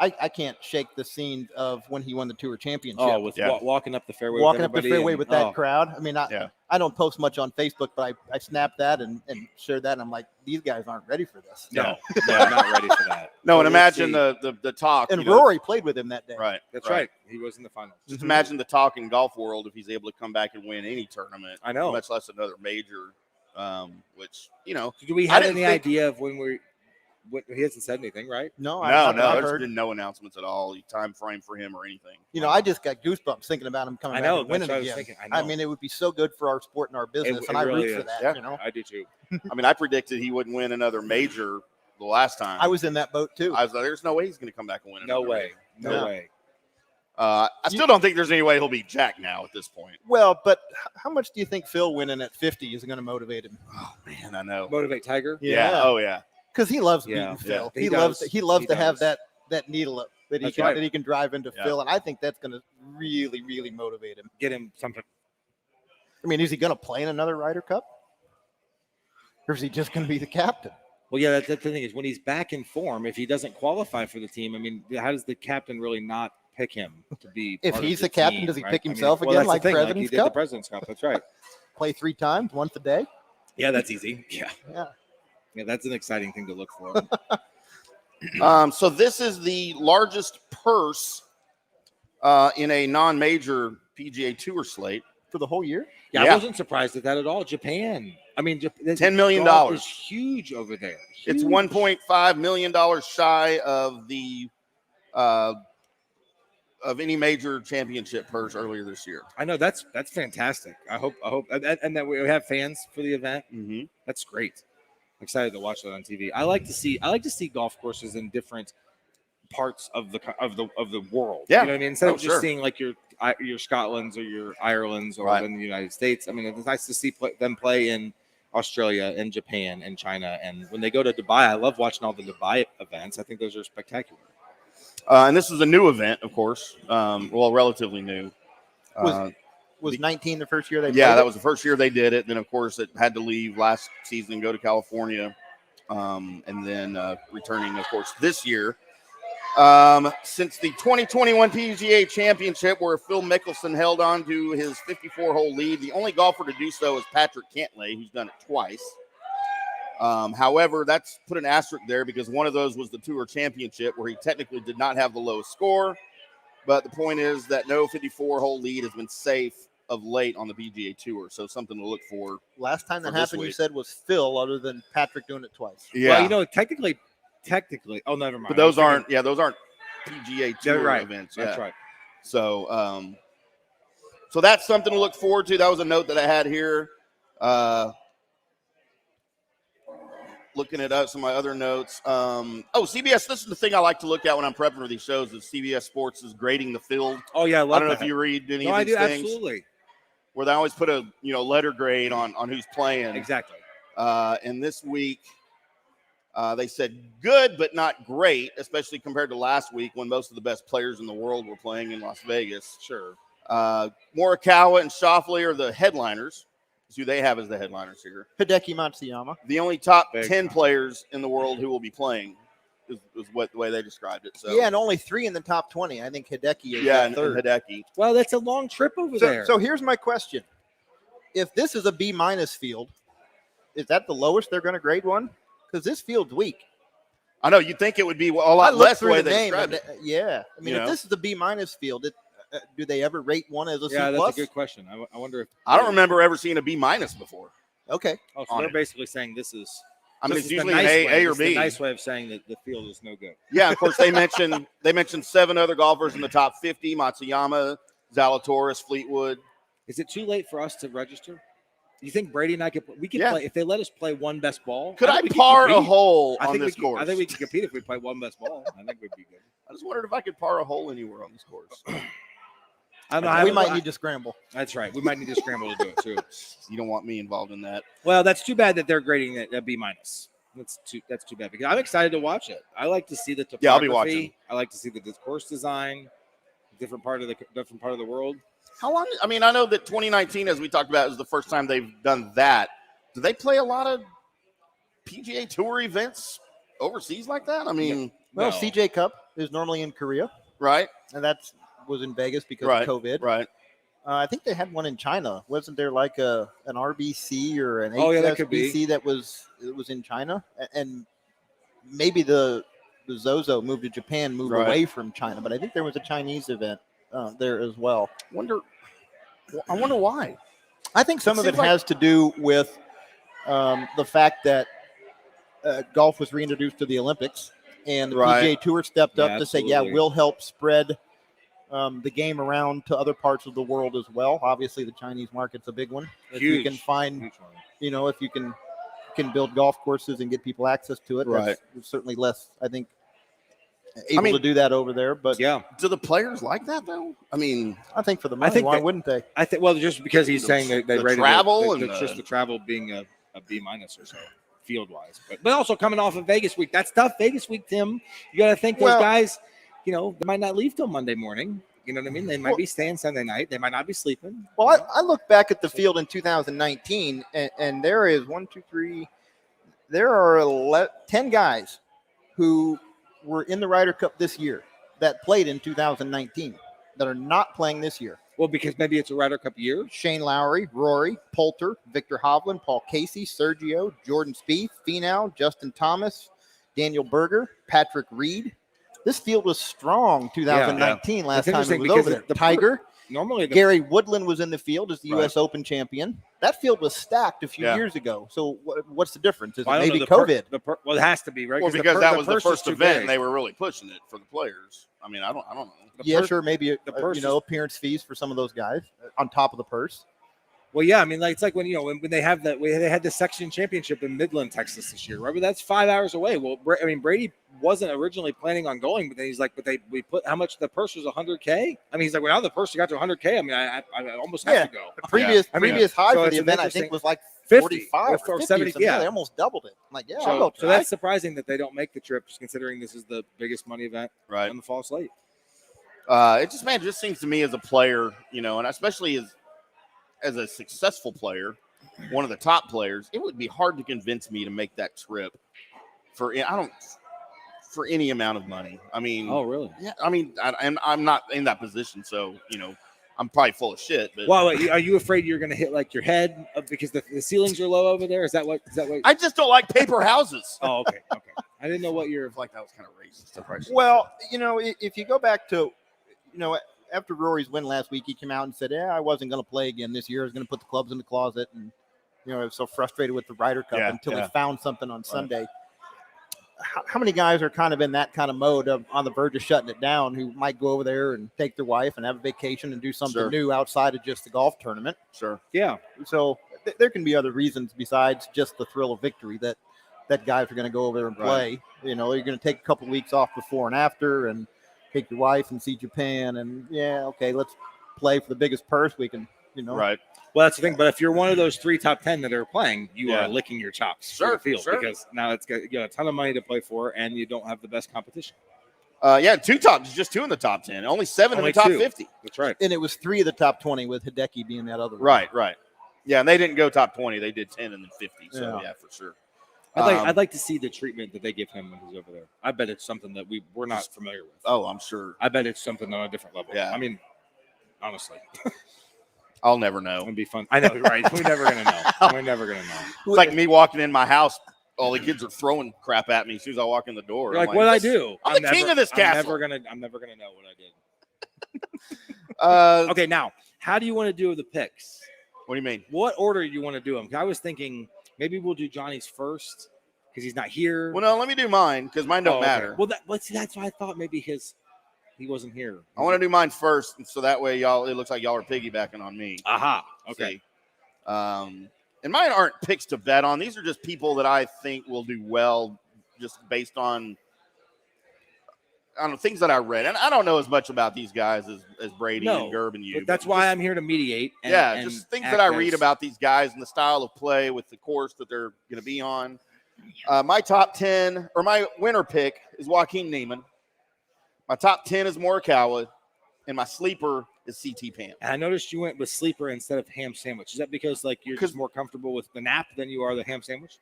I can't shake the scene of when he won the Tour Championship. Oh, with Yeah. walking up the fairway, Walking with up the everybody fairway and- with that oh, crowd. I mean, Yeah. I don't post much on Facebook, but I snapped that and shared that, and I'm like, these guys aren't ready for this. No, I'm not ready for that. No, So and we'll imagine see. the talk. And you know, Rory played with him that day. Right. That's right. He was in the finals. Just imagine the talk in golf world if he's able to come back and win any tournament. I know. Much less another major, which, you know. Do we I have didn't any think- idea of when we're? What, he hasn't said anything, right? No, No, I've there's heard. been no announcements at all, time frame for him or anything. You know, I just got goosebumps thinking about him coming I back know. and That's winning what I was again. thinking. I mean, it would be so good for our sport and our business, and it I really root for is. that. Yeah. You know, I do too. I mean, I predicted he wouldn't win another major the last time. I was in that boat too. I was like, there's no way he's going to come back and win No another way. major. No Yeah. way. I still don't think there's any way he'll beat Jack now at this point. Well, but how much do you think Phil winning at 50 is going to motivate him? Oh, man, I know. Motivate Tiger. Yeah. Oh, yeah. Because he loves Yeah. beating Phil. Yeah. He He loves does. he loves He to have does. that needle up that he That's can right. that he can drive into Yeah. Phil, and I think that's going to really really motivate him. Get him something. I mean, is he going to play in another Ryder Cup, or is he just going to be the captain? Well, yeah, that's the thing is when he's back in form, if he doesn't qualify for the team, I mean, how does the captain really not pick him to be? If part of he's the the captain, team, does he right? pick I mean, himself well, again that's the like thing, President's he did the Cup? President's Cup. That's right. Play 3 times, once a day. Yeah, that's easy. Yeah. Yeah. Yeah, that's an exciting thing to look for. So this is the largest purse in a non-major PGA Tour slate. For the whole year? Yeah, Yeah. I wasn't surprised at that at all. Japan. I mean, $10 million. golf is huge over there. It's Huge. $1.5 million shy of the of any major championship purse earlier this year. I know that's fantastic. I hope, and that we have fans for the event. Mm-hmm. That's great. I'm excited to watch that on TV. I like to see golf courses in different parts of the world. Yeah. You know what I mean? Instead of just sure. seeing like your Scotlands or your Irelands or Right. in the United States. I mean, it's nice to see them play in Australia and Japan and China. And when they go to Dubai, I love watching all the Dubai events. I think those are spectacular. And this is a new event, of course. Well, relatively new. Was 19 the first year they Yeah, played that it? was the first year they did it. Then, of course, it had to leave last season and go to California. And then returning, of course, this year. Since the 2021 PGA Championship, where Phil Mickelson held on to his 54-hole lead, the only golfer to do so is Patrick Cantlay, who's done it twice. However, that's put an asterisk there because one of those was the Tour Championship, where he technically did not have the lowest score. But the point is that no 54-hole lead has been safe of late on the PGA Tour, so something to look for. Last time that for this happened, you week. said was Phil, other than Patrick doing it twice. Yeah, Well, you know, technically. Oh, never mind. but those I'm aren't. thinking- Yeah, those aren't PGA Yeah, Tour right. events. That's yeah. right. So, so that's something to look forward to. That was a note that I had here. Looking at some of my other notes. CBS. This is the thing I like to look at when I'm prepping for these shows. Is CBS Sports is grading the field. Oh yeah, I love I don't know that. if you read any No, of I these do things absolutely. where they always put a letter grade on who's playing. Exactly. And this week, they said good but not great, especially compared to last week when most of the best players in the world were playing in Las Vegas. Sure. Morikawa and Schauffele are the headliners. That's who they have as the headliners here. Hideki Matsuyama. The only top Big 10 time. players in the world who will be playing is what the way they described it. So Yeah, and only 3 in the top 20. I think Hideki is yeah, and third. Hideki. Well, that's a long trip over there. So here's my question: if this is a B- field, is that the lowest they're going to grade one? Because this field's weak. I know you'd think it would be a I lot looked less the through way the they name. described And, it. yeah, I mean, You if know? this is a B- field, do they ever rate one as a C+? yeah, that's a good question. I wonder if I don't remember ever seeing a B- before. Okay. Oh, so on they're it. basically saying this is. I mean, this it's is the usually nice an way. A or This is the B. nice way of saying that the field is no good. Yeah, of course they mentioned 7 other golfers in the top 50: Matsuyama, Zalatoris, Fleetwood. Is it too late for us to register? You think Brady and I could? We could Yeah. play if they let us play one best ball. Could I think we par a compete. hole I on think this we course? I think we could compete if we play one best ball. I think we'd be good. I just wondered if I could par a hole anywhere on this course. I don't know. I we haven't- might need to scramble. That's right. We might need to scramble to do it too. You don't want me involved in that. Well, that's too bad that they're grading it a B-. That's too bad because I'm excited to watch it. I like to see the topography. Yeah, I'll be watching. I like to see the course design, different part of the world. How long? I mean, I know that 2019, as we talked about, is the first time they've done that. Do they play a lot of PGA Tour events overseas like that? I mean, Well, No. CJ Cup is normally in Korea, right, and that was in Vegas because right, of COVID. right. I think they had one in China. Wasn't there like an RBC or an Oh, yeah, that could be. HSBC that was in China? And maybe the Zozo moved to Japan, moved Right. away from China, but I think there was a Chinese event there as well. I wonder why. I think some It of it seems like- has to do with the fact that golf was reintroduced to the Olympics, and the Right. PGA Tour stepped up Yeah, to say, absolutely. "Yeah, we'll help spread the game around to other parts of the world as well." Obviously, the Chinese market's a big one. If you Huge. can find, Huge one. if you can build golf courses and get people access to it, Right. that's certainly less, I think, able to do that over there. But Yeah, Do the players like that though? I mean, I think for the money, think why that- wouldn't they? I think. Well, just because he's saying that they the rated travel and just the- the travel being a B- or so field wise, but also coming off of Vegas week. That's tough. Vegas week, Tim. You got to think those Well- guys. They might not leave till Monday morning. You know what I mean? They might be staying Sunday night. They might not be sleeping. Well, I look back at the field in 2019, and there is 1, 2, 3. There are 10 guys who were in the Ryder Cup this year that played in 2019 that are not playing this year. Well, because maybe it's a Ryder Cup year. Shane Lowry, Rory, Poulter, Victor Hovland, Paul Casey, Sergio, Jordan Spieth, Finau, Justin Thomas, Daniel Berger, Patrick Reed. This field was strong 2019 last That's time it interesting was over because there. Tiger, Normally, Gary Woodland was in the field as the Right. U.S. Open champion. That field was stacked a few Yeah. years ago. So what's the difference? Is it I don't know, maybe the per- COVID? well, it has to be, right? Well, because that was the purse first too event, big. and they were really pushing it for the players. I mean, I don't know. Yeah, sure. Maybe the purse appearance fees for some of those guys on top of the purse. Well, yeah, I mean, like it's like when when they have that, they had the section championship in Midland, Texas this year, right? But that's 5 hours away. Well, I mean, Brady wasn't originally planning on going, but then he's like, we put how much the purse was $100K. I mean, he's like, well, now the purse got to $100K. I mean, I almost have to go. The previous I mean, high so for it's the an event, I interesting- think, was like 50 45 or 50 70. or something. Yeah, They almost doubled it. I'm like, yeah, I'll so, go so try. that's surprising that they don't make the trip, considering this is the biggest money event Right. on the fall slate. It just seems to me as a player, and especially as a successful player, one of the top players, it would be hard to convince me to make that trip for any amount of money. I mean, Oh, really? yeah, I mean, I'm not in that position, so I'm probably full of shit. But Well, are you afraid you're going to hit like your head because the ceilings are low over there? Is that what? I just don't like paper houses. Oh, okay. I didn't know what you're. I feel like that was kind of racist. Well, if you go back to, after Rory's win last week, he came out and said, I wasn't going to play again this year. I was going to put the clubs in the closet. And, I was so frustrated with the Ryder Cup until he found something on Sunday. How many guys are kind of in that kind of mode on the verge of shutting it down who might go over there and take their wife and have a vacation and do something new outside of just the golf tournament? Sure. Yeah. So there can be other reasons besides just the thrill of victory that guys are going to go over there and play. You're going to take a couple of weeks off before and after and take your wife and see Japan. And, let's play for the biggest purse we can, Right. Well, that's the thing. But if you're one of those 3 top 10 that are playing, you are licking your chops for the field because now it's got a ton of money to play for, and you don't have the best competition. Just 2 in the top 10, only 7 in the top 50. That's right. And it was 3 of the top 20 with Hideki being that other one. Right. Yeah, and they didn't go top 20; they did 10 and then 50. So yeah for sure. I'd like to see the treatment that they give him when he's over there. I bet it's something that we're not familiar with. Oh, I'm sure. I bet it's something on a different level. Yeah. I mean, honestly, I'll never know. it'd be fun. I know, right? We're never gonna know. We're never gonna know. It's like me walking in my house. All the kids are throwing crap at me as soon as I walk in the door. You're like, what did I do? I'm the king of this castle. I'm never gonna know what I did. Okay. Okay, now, how do you want to do the picks? What do you mean? What order do you want to do them? I was thinking maybe we'll do Johnny's first because he's not here. Well, no, let me do mine because mine don't matter. Well, that's why I thought maybe he wasn't here. I want to do mine first, so that way it looks like y'all are piggybacking on me. Aha. Okay. See? And mine aren't picks to bet on. These are just people that I think will do well, just based on things that I read. And I don't know as much about these guys as Brady and Gerb and you. But that's why I'm here to mediate. And just things that I read about these guys and the style of play with the course that they're going to be on. My top 10 or my winner pick is Joaquin Neiman. My top 10 is Morikawa, and my sleeper is CT Pan. And I noticed you went with sleeper instead of ham sandwich. Is that because you're just more comfortable with the nap than you are the ham sandwich?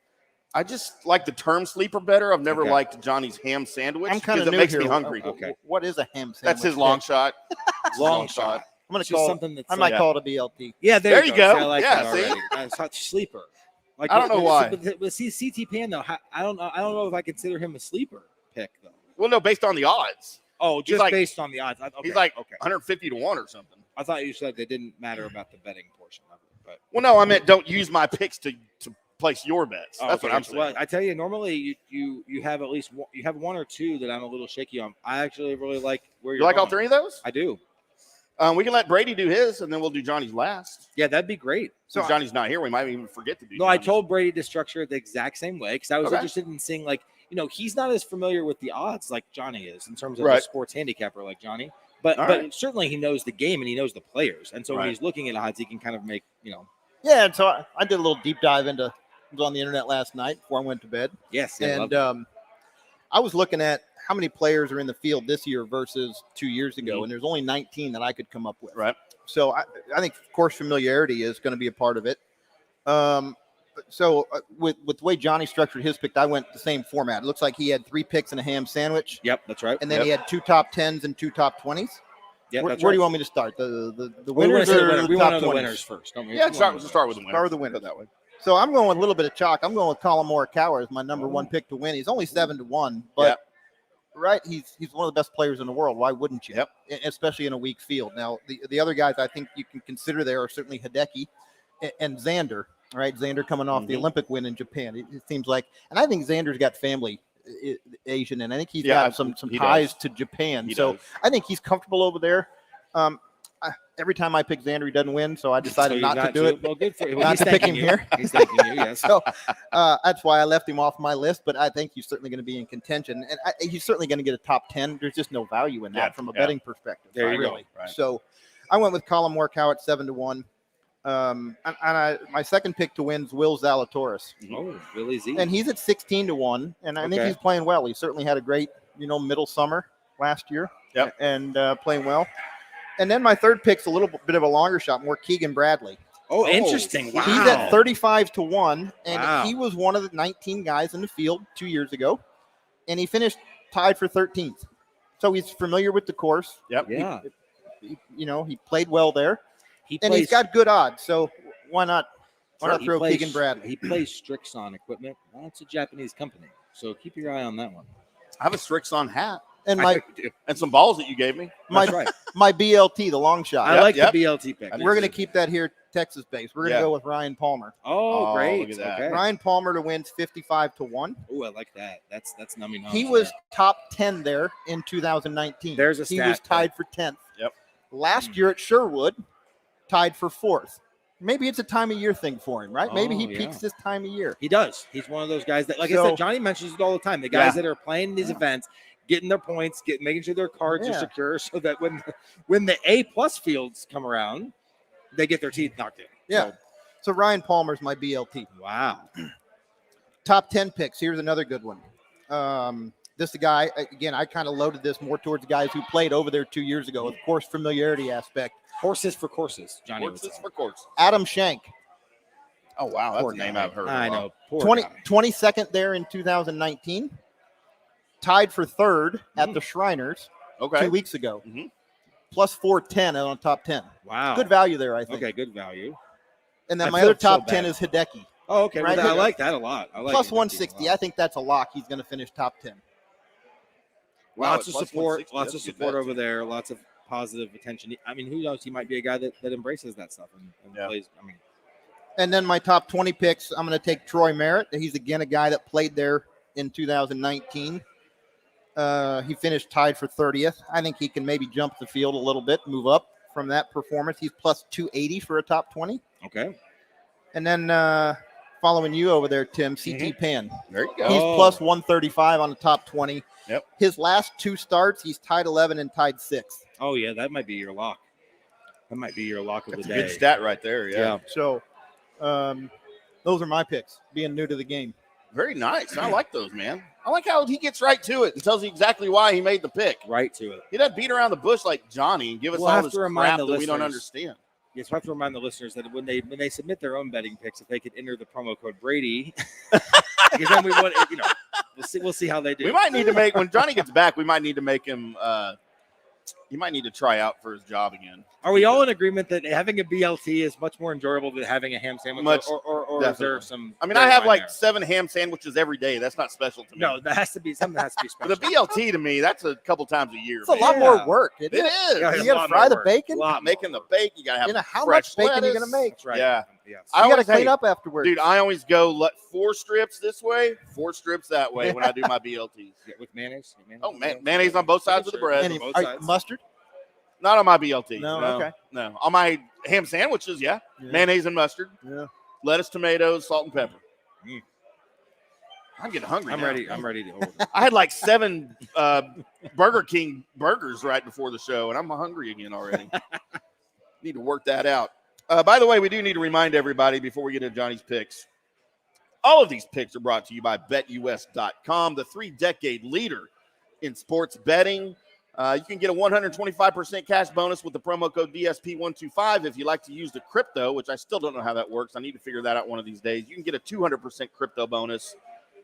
I just like the term sleeper better. I've never liked Johnny's ham sandwich because it makes me hungry. Okay. What is a ham sandwich? That's his long shot. Long shot. I'm going to call something that's I might call it a BLT. Yeah, there you go. See, I like yeah, that already. It's not sleeper. I don't know why. But see, CT Pan though, I don't know if I consider him a sleeper pick though. Well, no, based on the odds. Oh, just based on the odds. Okay, he's like 150 to 1 or something. I thought you said they didn't matter about the betting portion of it. But well, no, I meant don't use my picks to place your bets. That's what I'm saying. Well, I tell you, normally you have at least one or two that I'm a little shaky on. I actually really like where you're. You like going. all 3 of those? I do. We can let Brady do his, and then we'll do Johnny's last. Yeah, that'd be great. So Johnny's not here, we might even forget to do. No, Johnny's. I told Brady to structure it the exact same way because I was interested in seeing he's not as familiar with the odds like Johnny is in terms of a sports handicapper like Johnny. But certainly he knows the game and he knows the players, and so when he's looking at odds, he can kind of make Yeah, and so I did a little deep dive into. I was on the internet last night before I went to bed. Yes, and I was looking at how many players are in the field this year versus 2 years ago, and there's only 19 that I could come up with. Right. So I think course familiarity is going to be a part of it. With the way Johnny structured his pick, I went the same format. It looks like he had 3 picks and a ham sandwich. Yep, that's right. And then he had 2 top 10s and 2 top 20s. Yeah, Where that's do you right. want me to start? The We want winners to say the or winner. the We want to top know the 20s? winners first. Don't we? Yeah, We start want to with the winner. Start with the winner. Go that way. So I'm going with a little bit of chalk. I'm going with Colin Morikawa as my number Oh. one pick to win. He's only 7-1, but right, he's one of the best players in the world. Why wouldn't you? Yep. Especially in a weak field. Now the other guys I think you can consider there are certainly Hideki and Xander. Right, Xander coming off the Olympic win in Japan. It seems like, and I think Xander's got family Asian, and I think he's got some ties to Japan. So I think he's comfortable over there. Every time I pick Xander, he doesn't win, so I decided not to do it. Well, good for you. Not to pick him here. He's thanking you, yes. So that's why I left him off my list, but I think he's certainly going to be in contention, and he's certainly going to get a top 10. There's just no value in that from a betting perspective. There you really. go. Right. So I went with Colin Morikawa at 7-1. My second pick to win is Will Zalatoris. Oh, Willie Z. And he's at 16-1, and I think he's playing well. He certainly had a great, middle summer last year. Yep. And playing well. And then my third pick's a little bit of a longer shot, more Keegan Bradley. Oh, interesting. Wow. He's at 35-1, and Wow. he was one of the 19 guys in the field 2 years ago, and he finished tied for 13th. So he's familiar with the course. Yep. Yeah. He played well there, and plays, he's got good odds. So why not? Why not he throw plays- Keegan Bradley? He plays Strixon equipment. That's a Japanese company, so keep your eye on that one. I have a Strixon hat And I my think you do. and some balls that you gave me. That's right. my BLT, the long shot. I like Yep. the BLT pick. We're going to keep that here Texas based. We're going to Yeah. go with Ryan Palmer. Oh, Oh, great. look at that. Okay. Ryan Palmer to win 55-1. Oh, I like that. That's nummy. He was top 10 there in 2019. There's a He stat was tied for 10th. Yep. Last year at Sherwood, tied for 4th. Maybe it's a time of year thing for him, right? Maybe he Oh, peaks this time of year. He does. He's one of those guys that, like I So- said, Johnny mentions it all the time. The guys that are playing these events, getting their points, making sure their cards are Yeah. secure, so that when the A+ fields come around, they get their teeth knocked in. Yeah. So Ryan Palmer's my BLT. So, wow. Top 10 picks. Here's another good one. This guy, again, I kind of loaded this more towards guys who played over there 2 years ago. Of course, familiarity aspect. Horses for courses, Johnny would Horses say. for course. Adam Shank, Oh wow, that's Poor a name guy. I've heard. I of. know. Poor 22nd there in 2019. Tied for 3rd at the Shriners Okay. 2 weeks ago. Mhm. Plus 410 on top 10. Wow. Good value there, I think. Okay, good value. And then I my feel other top so 10 bad. is Hideki. Oh, okay. Right. Well, I like that a lot. I like Plus it. 160. I think that's a lock. He's going to finish top 10. Wow, Lots of plus support. 160, Lots of that's a good support bet, over too. there. Lots of positive attention. I mean, who knows? He might be a guy that embraces that stuff and Yeah. plays. I mean, And then my top 20 picks, I'm going to take Troy Merritt. He's, again, a guy that played there in 2019. He finished tied for 30th. I think he can maybe jump the field a little bit, move up from that performance. He's plus 280 for a top 20. okay. And then following you over there, Tim, CT Pan. There you go. He's Oh. plus 135 on the top 20. Yep. His last 2 starts, he's tied 11 and tied 6th. Oh yeah, that might be your lock. That might be your lock of That's a the day. good stat right there. Yeah. So those are my picks, being new to the game. Very nice. I like those, man. I like how he gets right to it and tells you exactly why he made the pick. Right to it. He doesn't beat around the bush like Johnny and give us We'll all have this to remind crap the that we don't listeners. understand. Yes, we have to remind the listeners that when they submit their own betting picks, if they could enter the promo code Brady, because then we want, we'll see how they do. We might need to make when Johnny gets back. We might need to make him. He might need to try out for his job again. Are we all in agreement that having a BLT is much more enjoyable than having a ham sandwich? Much, or is there definitely. some? I mean, I have line like there? 7 ham sandwiches every day. That's not special to me. No, that has to be something that has to be special. But a BLT to me, that's a couple times a year. It's a man. lot Yeah. more work. Isn't It it? is. Yeah, You it's got a to lot fry more the work. bacon. Lot Making the bake, you gotta have How fresh much bacon are you lettuce. going to make? That's right. Yeah. Yes. I You got to always clean hate- up afterwards. Dude, I always go 4 strips this way, 4 strips that way when I do my BLTs. Yeah, with mayonnaise. Oh, mayonnaise on both sides of the bread. And both are- sides. mustard? Not on my BLT. No, okay. No. On my ham sandwiches, yeah. Yeah. Mayonnaise and mustard. Yeah. Lettuce, tomatoes, salt, and pepper. Mm. I'm getting hungry I'm now. ready. I'm ready to order. I had like 7 Burger King burgers right before the show, and I'm hungry again already. Need to work that out. By the way, we do need to remind everybody before we get into Johnny's picks. All of these picks are brought to you by BetUS.com, the 3-decade leader in sports betting. You can get a 125% cash bonus with the promo code DSP125 if you like to use the crypto, which I still don't know how that works. I need to figure that out one of these days. You can get a 200% crypto bonus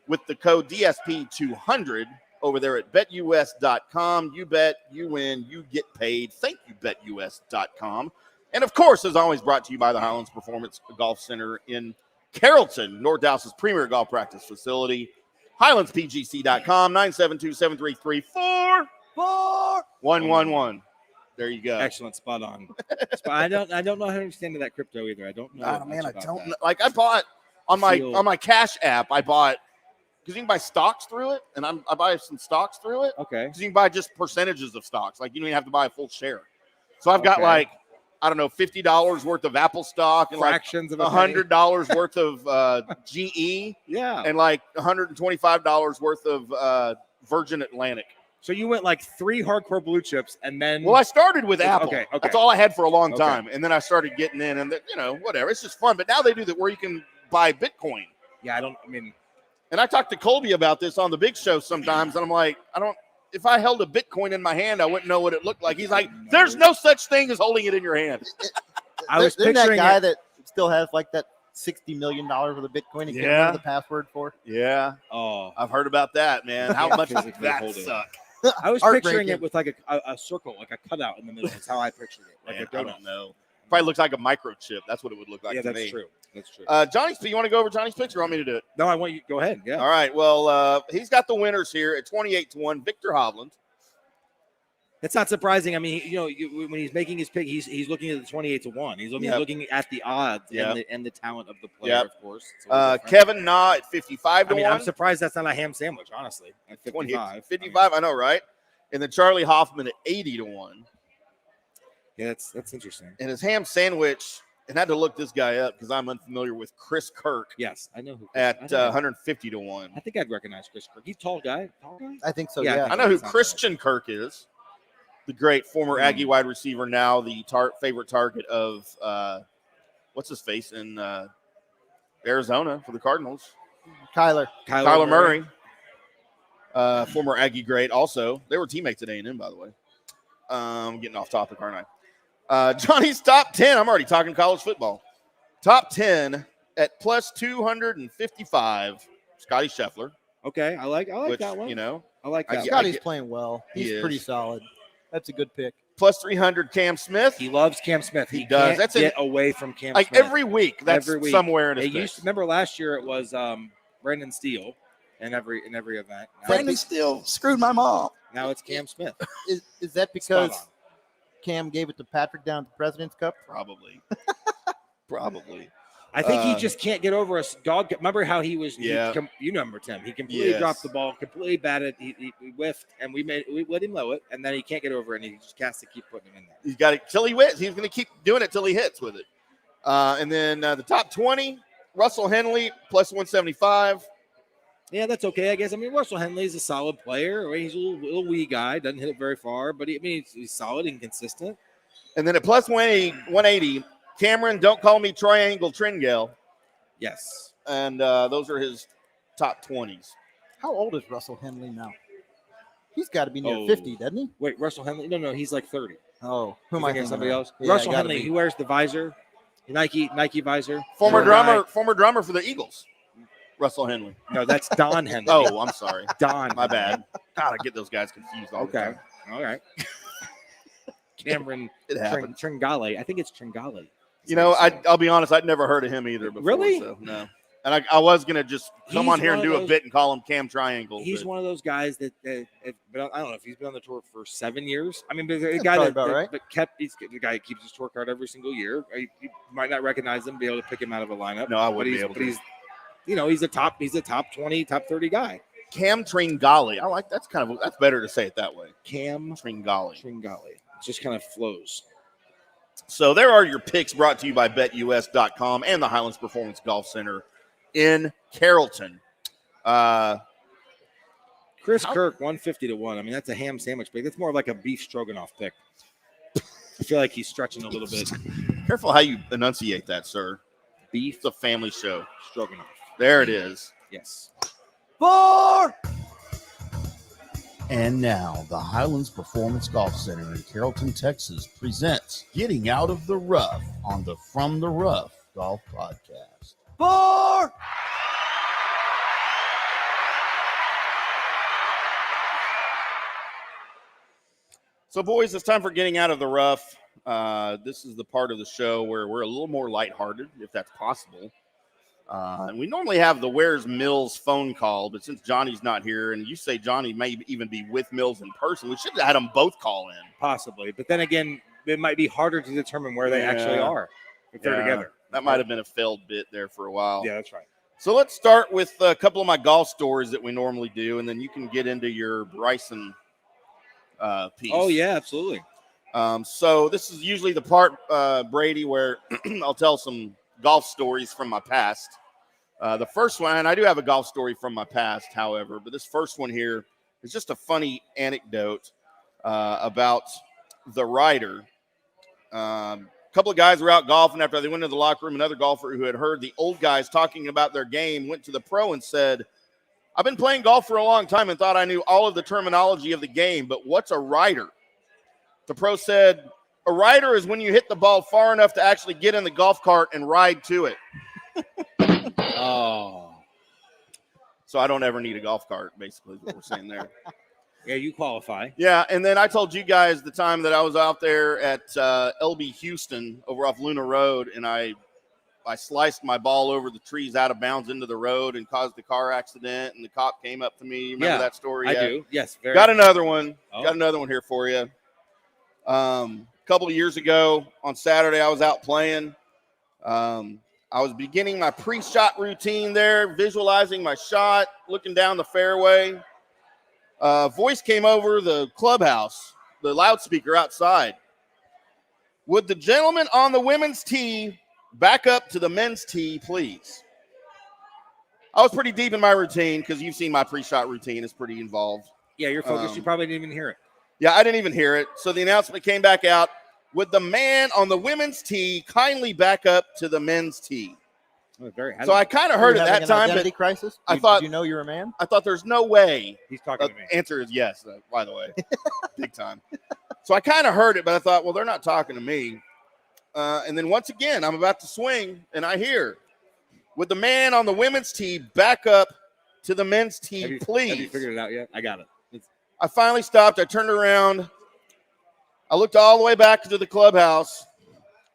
with the code DSP200 over there at betus.com. You bet, you win, you get paid. Thank you, betus.com. And, of course, as always, brought to you by the Highlands Performance Golf Center in Carrollton, North Dallas's premier golf practice facility. HighlandsPGC.com, 972-733-4111. There you go. Excellent, spot on. I don't know how to understand that crypto either. I don't know. Oh, much man, I about don't that. know. Like, I bought on my Cash app, I bought, because you can buy stocks through it, and I buy some stocks through it. Okay. Because you can buy just percentages of stocks. Like, you don't even have to buy a full share. So I've got like, I don't know, $50 worth of Apple stock and fractions like of $100 worth of GE. Yeah. And like $125 worth of Virgin Atlantic. So you went like 3 hardcore blue chips and then. Well, I started with Apple. Okay. That's all I had for a long time. And then I started getting in and, whatever. It's just fun. But now they do that where you can buy Bitcoin. Yeah, And I talked to Colby about this on the big show sometimes. And I'm like, if I held a Bitcoin in my hand, I wouldn't know what it looked like. He's like, there's no such thing as holding it in your hand. I was picturing that guy that still has like that $60 million worth of Bitcoin. He can't remember the password for. Yeah. Oh, I've heard about that, man. How much does that suck? I was picturing it with like a circle, like a cutout in the middle. That's how I pictured it. Like I don't know. Probably looks like a microchip. That's what it would look like to me. That's true. That's true. Johnny's, you want to go over Johnny's picks or want me to do it? No, I want you to go ahead. Yeah. All right. Well, he's got the winners here at 28-1. Victor Hovland. That's not surprising. I mean, when he's making his pick, he's looking at the 28-1. He's looking at the odds and the talent of the player, of course. Kevin Na at 55-1. I'm surprised that's not a ham sandwich, honestly. At 55. 55, I know, right? And then Charlie Hoffman at 80-1. Yeah, that's interesting. And his ham sandwich, and I had to look this guy up because I'm unfamiliar with Chris Kirk. Yes, I know who. At 150-1. I think I'd recognize Chris Kirk. He's a tall guy. I think so. Yeah. I know who Christian Kirk is. The great former Aggie wide receiver, now the favorite target of what's his face in Arizona for the Cardinals. Kyler Murray. Former Aggie great. Also, they were teammates at A&M, by the way. Getting off topic, aren't I? Johnny's top 10. I'm already talking college football. Top 10 at plus 255. Scotty Scheffler. Okay, I like that one. I like that. Scotty's playing well. He's pretty solid. That's a good pick. Plus 300, Cam Smith. He loves Cam Smith. He does. That's get away from Cam Smith. Smith. Every week, that's somewhere in his picks. Remember last year it was Brandon Steele in every event. Now Brandon Steele screwed my mom. Now it's Cam Smith. Is that because Cam gave it to Patrick down at the President's Cup? Probably. Probably. I think he just can't get over us. Dog. Remember how he was? Yeah. You remember Tim? He completely dropped the ball, completely batted. He whiffed, and we let him low it, and then he can't get over it, and he just has to keep putting him in there. He's got it till he wins. He's going to keep doing it till he hits with it. And then the top 20, Russell Henley plus 175. Yeah, that's okay, I guess. I mean, Russell Henley's a solid player. He's a little wee guy, doesn't hit it very far, but he's solid and consistent. And then at plus 180. Cameron, don't call me Triangle Tringale. Yes. And those are his top 20s. How old is Russell Henley now? He's got to be near 50, doesn't he? Wait, Russell Henley? No, he's like 30. Oh, who am I thinking? Somebody else? Yeah, Russell Henley, who wears the visor, Nike visor. Former drummer for the Eagles. Russell Henley. No, that's Don Henley. Oh, I'm sorry. Don. My bad. God, I get those guys confused all the time. All right. Cameron Tringale. I think it's Tringale. I'll be honest, I'd never heard of him either before. Really? So, no. And I was going to just come on here and do a bit and call him Cam Triangle. He's one of those guys that I don't know if he's been on the tour for 7 years. I mean, the guy the guy keeps his tour card every single year. You might not recognize him, be able to pick him out of a lineup. No, I wouldn't be able to. But he's a top 20, top 30 guy. Cam Tringale. I like that's better to say it that way. Cam Tringale. It just kind of flows. So there are your picks brought to you by BetUS.com and the Highlands Performance Golf Center in Carrollton. Chris Kirk, 150-1. I mean, that's a ham sandwich pick. That's more like a beef stroganoff pick. I feel like he's stretching a little bit. Careful how you enunciate that, sir. Beef. It's a family show. Stroganoff. There it is. Yes. 4. And now, the Highlands Performance Golf Center in Carrollton, Texas presents Getting Out of the Rough on the From the Rough Golf Podcast. 4. So, boys, it's time for getting out of the rough. This is the part of the show where we're a little more lighthearted, if that's possible. And we normally have the Where's Mills phone call, but since Johnny's not here, and you say Johnny may even be with Mills in person, we should have had them both call in. Possibly. But then again, it might be harder to determine where they actually are if they're together. That might have been a failed bit there for a while. Yeah, that's right. So let's start with a couple of my golf stories that we normally do, and then you can get into your Bryson piece. Oh, yeah, absolutely. So this is usually the part, Brady, where I'll tell some golf stories from my past. The first one, and I do have a golf story from my past, however, but this first one here is just a funny anecdote about the Ryder. A couple of guys were out golfing. After they went into the locker room, another golfer who had heard the old guys talking about their game went to the pro and said, "I've been playing golf for a long time and thought I knew all of the terminology of the game, but what's a rider?" The pro said, "A rider is when you hit the ball far enough to actually get in the golf cart and ride to it." Oh. So I don't ever need a golf cart, basically, is what we're saying there. Yeah, you qualify. Yeah, and then I told you guys the time that I was out there at LB Houston over off Luna Road, and I sliced my ball over the trees out of bounds into the road and caused a car accident, and the cop came up to me. Remember that story? I do. Yes. Very Got another one. Oh. Got another one here for you. A couple of years ago on Saturday, I was out playing. I was beginning my pre-shot routine there, visualizing my shot, looking down the fairway. Voice came over the clubhouse, the loudspeaker outside. "Would the gentleman on the women's tee back up to the men's tee, please?" I was pretty deep in my routine because you've seen my pre-shot routine. It's pretty involved. Yeah, you're focused. You probably didn't even hear it. Yeah, I didn't even hear it. So the announcement came back out. "Would the man on the women's tee kindly back up to the men's tee?" Oh, very. So I kind of heard at that time, identity but crisis. I thought, did you know you're a man? I thought there's no way. He's talking to me. Answer is yes, by the way. Big time. So I kind of heard it, but I thought, well, they're not talking to me. And then once again, I'm about to swing, and I hear, "Would the man on the women's tee back up to the men's tee, please?" Have you figured it out yet? I got it. I finally stopped. I turned around. I looked all the way back to the clubhouse,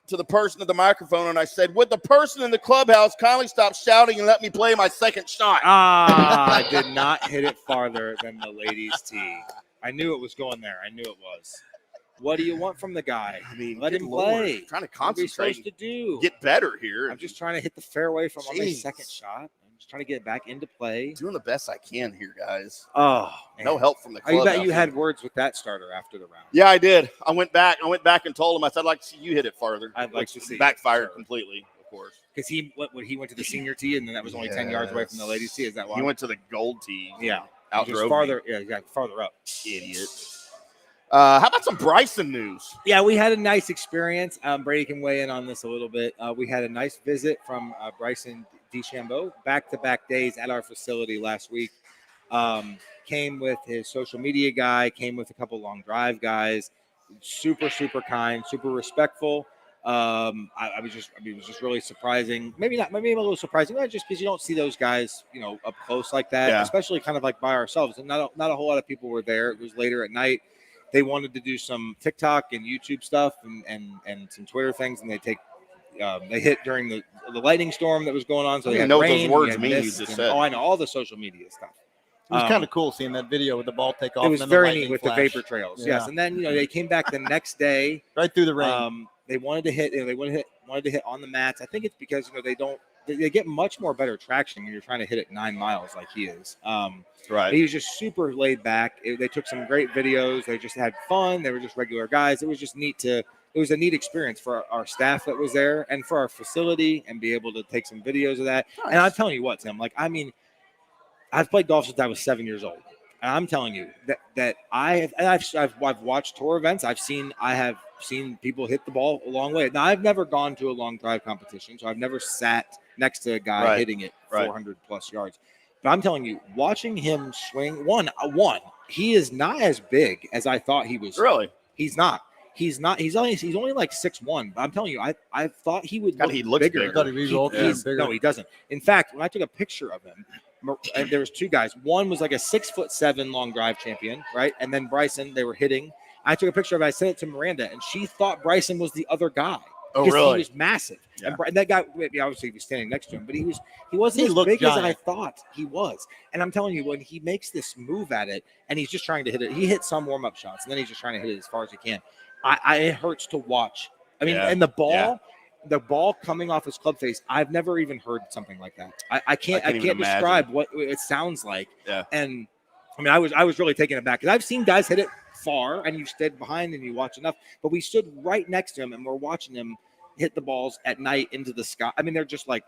to the person at the microphone, and I said, "Would the person in the clubhouse kindly stop shouting and let me play my second shot?" I did not hit it farther than the ladies' tee. I knew it was going there. I knew it was. What do you want from the guy? I mean, let good him Lord. play. I'm trying to What are we concentrate, supposed to do? get better here. I'm just trying to hit the fairway from on my Jeez. second shot. I'm just trying to get back into play. Doing the best I can here, guys. Oh, man. No help from the I clubhouse. bet you had words with that starter after the round. Yeah, I did. I went back and told him. I said, "I'd like to see you hit it farther." I'd like to see it. Backfired Sure. completely, of course. Because he went to the senior tee, and then that was only 10 yards away from the ladies' tee. Is that why? He went to the gold tee. Yeah. Out Just drove farther. me. Yeah, exactly. Farther up. Idiot. How about some Bryson news? Yeah, we had a nice experience. Brady can weigh in on this a little bit. We had a nice visit from Bryson DeChambeau, back-to-back days at our facility last week. Came with his social media guy, came with a couple long drive guys. Super, super kind, super respectful. It was just really surprising. Maybe a little surprising, just because you don't see those guys, up close like that, especially kind of like by ourselves. And not a whole lot of people were there. It was later at night. They wanted to do some TikTok and YouTube stuff and some Twitter things, and they hit during the lightning storm that was going on. So they had know what rain, those words we mean. had You mist, just and- said. Oh, I know all the social media stuff. It was kind of cool seeing that video with the ball take off. It was and then very lightning neat with flash. the vapor trails. Yeah. Yes, and then they came back the next day. Right through the rain. They wanted to hit. They wanted to hit on the mats. I think it's because they get much more better traction when you're trying to hit it 9 miles like he is. Right. He was just super laid back. They took some great videos. They just had fun. They were just regular guys. It was just neat it was a neat experience for our staff that was there and for our facility, and be able to take some videos of that. Nice. And I'm telling you what, Tim, I've played golf since I was 7 years old. And I'm telling you that I've watched tour events. I have seen people hit the ball a long way. Now, I've never gone to a long drive competition, so I've never sat next to a guy hitting it 400 plus yards. But I'm telling you, watching him swing, one, he is not as big as I thought he was. Really? He's not. He's only like 6'1". But I'm telling you, I thought he would look He looks bigger. I thought he was bigger. No, he doesn't. In fact, when I took a picture of him, and there was two guys. One was like a 6'7" long drive champion, right? And then Bryson, they were hitting, I took a picture of it. I sent it to Miranda, and she thought Bryson was the other guy. Oh, Because really? he was massive. Yeah. And that guy, obviously, he was standing next to him, but he wasn't He as looked big as giant. I thought he was. And I'm telling you, when he makes this move at it, and he's just trying to hit it, he hits some warm-up shots, and then he's just trying to hit it as far as he can. It hurts to watch. I mean, and the ball coming off his club face, I've never even heard something like that. I can't describe what it sounds like. Yeah. And I mean, I was really taken aback because I've seen guys hit it far and you stayed behind and you watch enough, but we stood right next to him and we're watching him hit the balls at night into the sky. I mean, they're just like,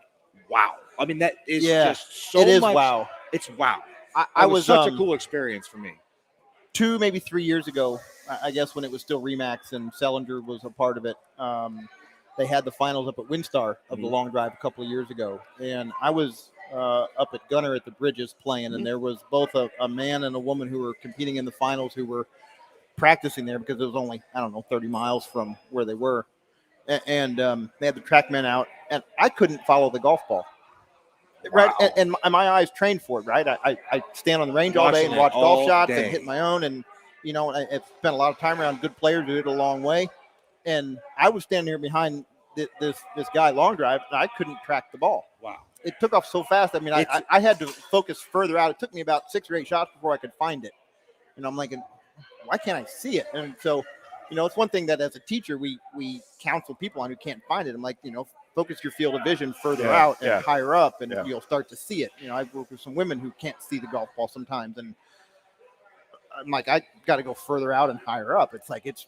wow. I mean, that is just so it is much. wow. It's wow. I It was such a cool experience for me. 2, maybe 3 years ago, I guess when it was still Remax and Sellinger was a part of it. They had the finals up at Windstar of the long drive a couple of years ago. And I was up at Gunner at the Bridges playing, and there was both a man and a woman who were competing in the finals who were practicing there because it was only, 30 miles from where they were. And they had the TrackMan out, and I couldn't follow the golf ball. Right, Wow. and my eyes trained for it. Right, I stand on the range all day and Watching it watch golf all shots day. and hit my own, and I've spent a lot of time around good players who did it a long way. And I was standing here behind this guy long drive, and I couldn't track the ball. Wow. It took off so fast. I mean, I had to focus further out. It took me about 6 or 8 shots before I could find it. And I'm like, why can't I see it? And so, it's one thing that as a teacher we counsel people on who can't find it. I'm like, focus your field of vision further out and higher up, and you'll start to see it. I've worked with some women who can't see the golf ball sometimes, and I'm like, I got to go further out and higher up. It's like it's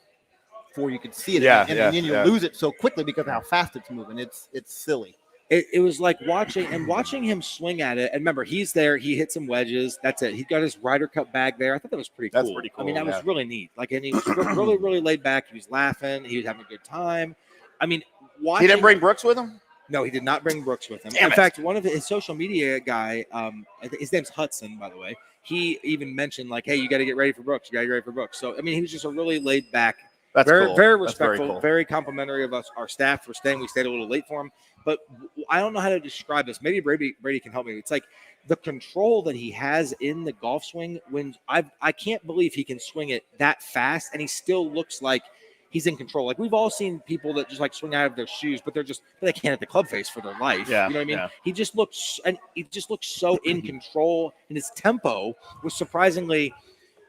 before you can see it, and then you lose it so quickly because of how fast it's moving. It's silly. It was like watching him swing at it. And remember, he's there. He hit some wedges. That's it. He got his Ryder Cup bag there. I thought that was pretty cool. That's pretty cool. I mean, that was really neat. Like, and he was really, really laid back. He was laughing. He was having a good time. I mean, He didn't bring Brooks with him? No, he did not bring Brooks with him. Damn In it. fact, one of his social media guy, his name's Hudson, by the way. He even mentioned like, "Hey, you got to get ready for Brooks. You got to get ready for Brooks." So, I mean, he was just a really laid back, That's very, cool. very That's very respectful, cool. very complimentary of us, our staff for staying. We stayed a little late for him, but I don't know how to describe this. Maybe Brady can help me. It's like the control that he has in the golf swing. When I can't believe he can swing it that fast, and he still looks like he's in control. Like we've all seen people that just like swing out of their shoes, but they can't hit the club face for their life. Yeah, You know what I mean? yeah. He just looks so in control, and his tempo was surprisingly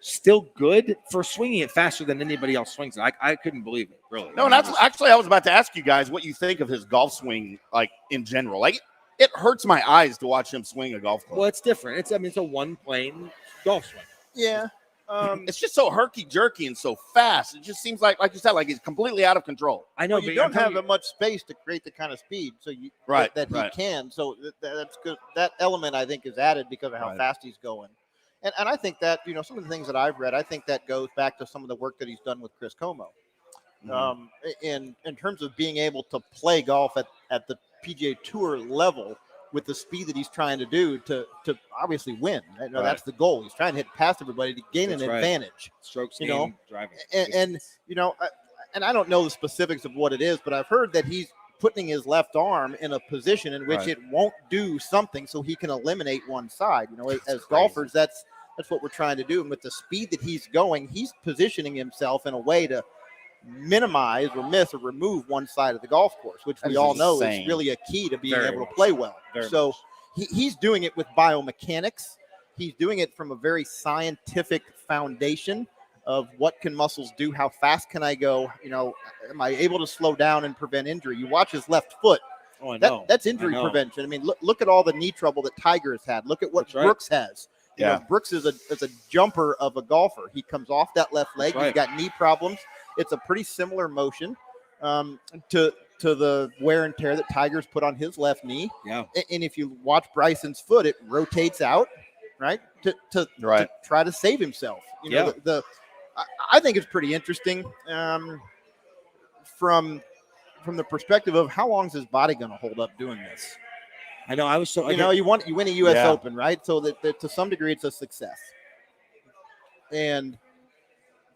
still good for swinging it faster than anybody else swings it. I couldn't believe it, really. No, and that's actually, I was about to ask you guys what you think of his golf swing, like in general. Like, it hurts my eyes to watch him swing a golf club. Well, it's different. It's a one plane golf swing. Yeah. It's just so herky jerky and so fast. It just seems like you said, like he's completely out of control. I know, Well, you but don't I'm telling have you- that much space to create the kind of speed, so Right, that he right. can. So that's good. That element I think is added because of how Right. fast he's going, and I think that some of the things that I've read, I think that goes back to some of the work that he's done with Chris Como, in terms of being able to play golf at the PGA Tour level with the speed that he's trying to do to obviously win. Right. That's the goal. He's trying to hit past everybody to gain That's an right. advantage. strokes, you game, know, driving, And and I don't know the specifics of what it is, but I've heard that he's putting his left arm in a position in which Right. it won't do something, so he can eliminate one side. As crazy. golfers, that's what we're trying to do. And with the speed that he's going, he's positioning himself in a way to minimize or miss or remove one side of the golf course, which That we is all know insane. is really a key to being Very able to much play so. well. Very So much. he's doing it with biomechanics. He's doing it from a very scientific foundation of what can muscles do, how fast can I go, am I able to slow down and prevent injury? You watch his left foot. Oh, I know. That's injury I know. prevention. I mean, look at all the knee trouble that Tiger has had. Look at what That's right. Brooks has. Yeah. Brooks is a jumper of a golfer. He comes off that left leg. That's right. He's got knee problems. It's a pretty similar motion to the wear and tear that Tiger's put on his left knee. Yeah. And if you watch Bryson's foot, it rotates out, right, to try to save himself. Yeah. I think it's pretty interesting from the perspective of how long is his body going to hold up doing this. I know. I was so. You win a U.S. Yeah. Open, right? So that to some degree it's a success. And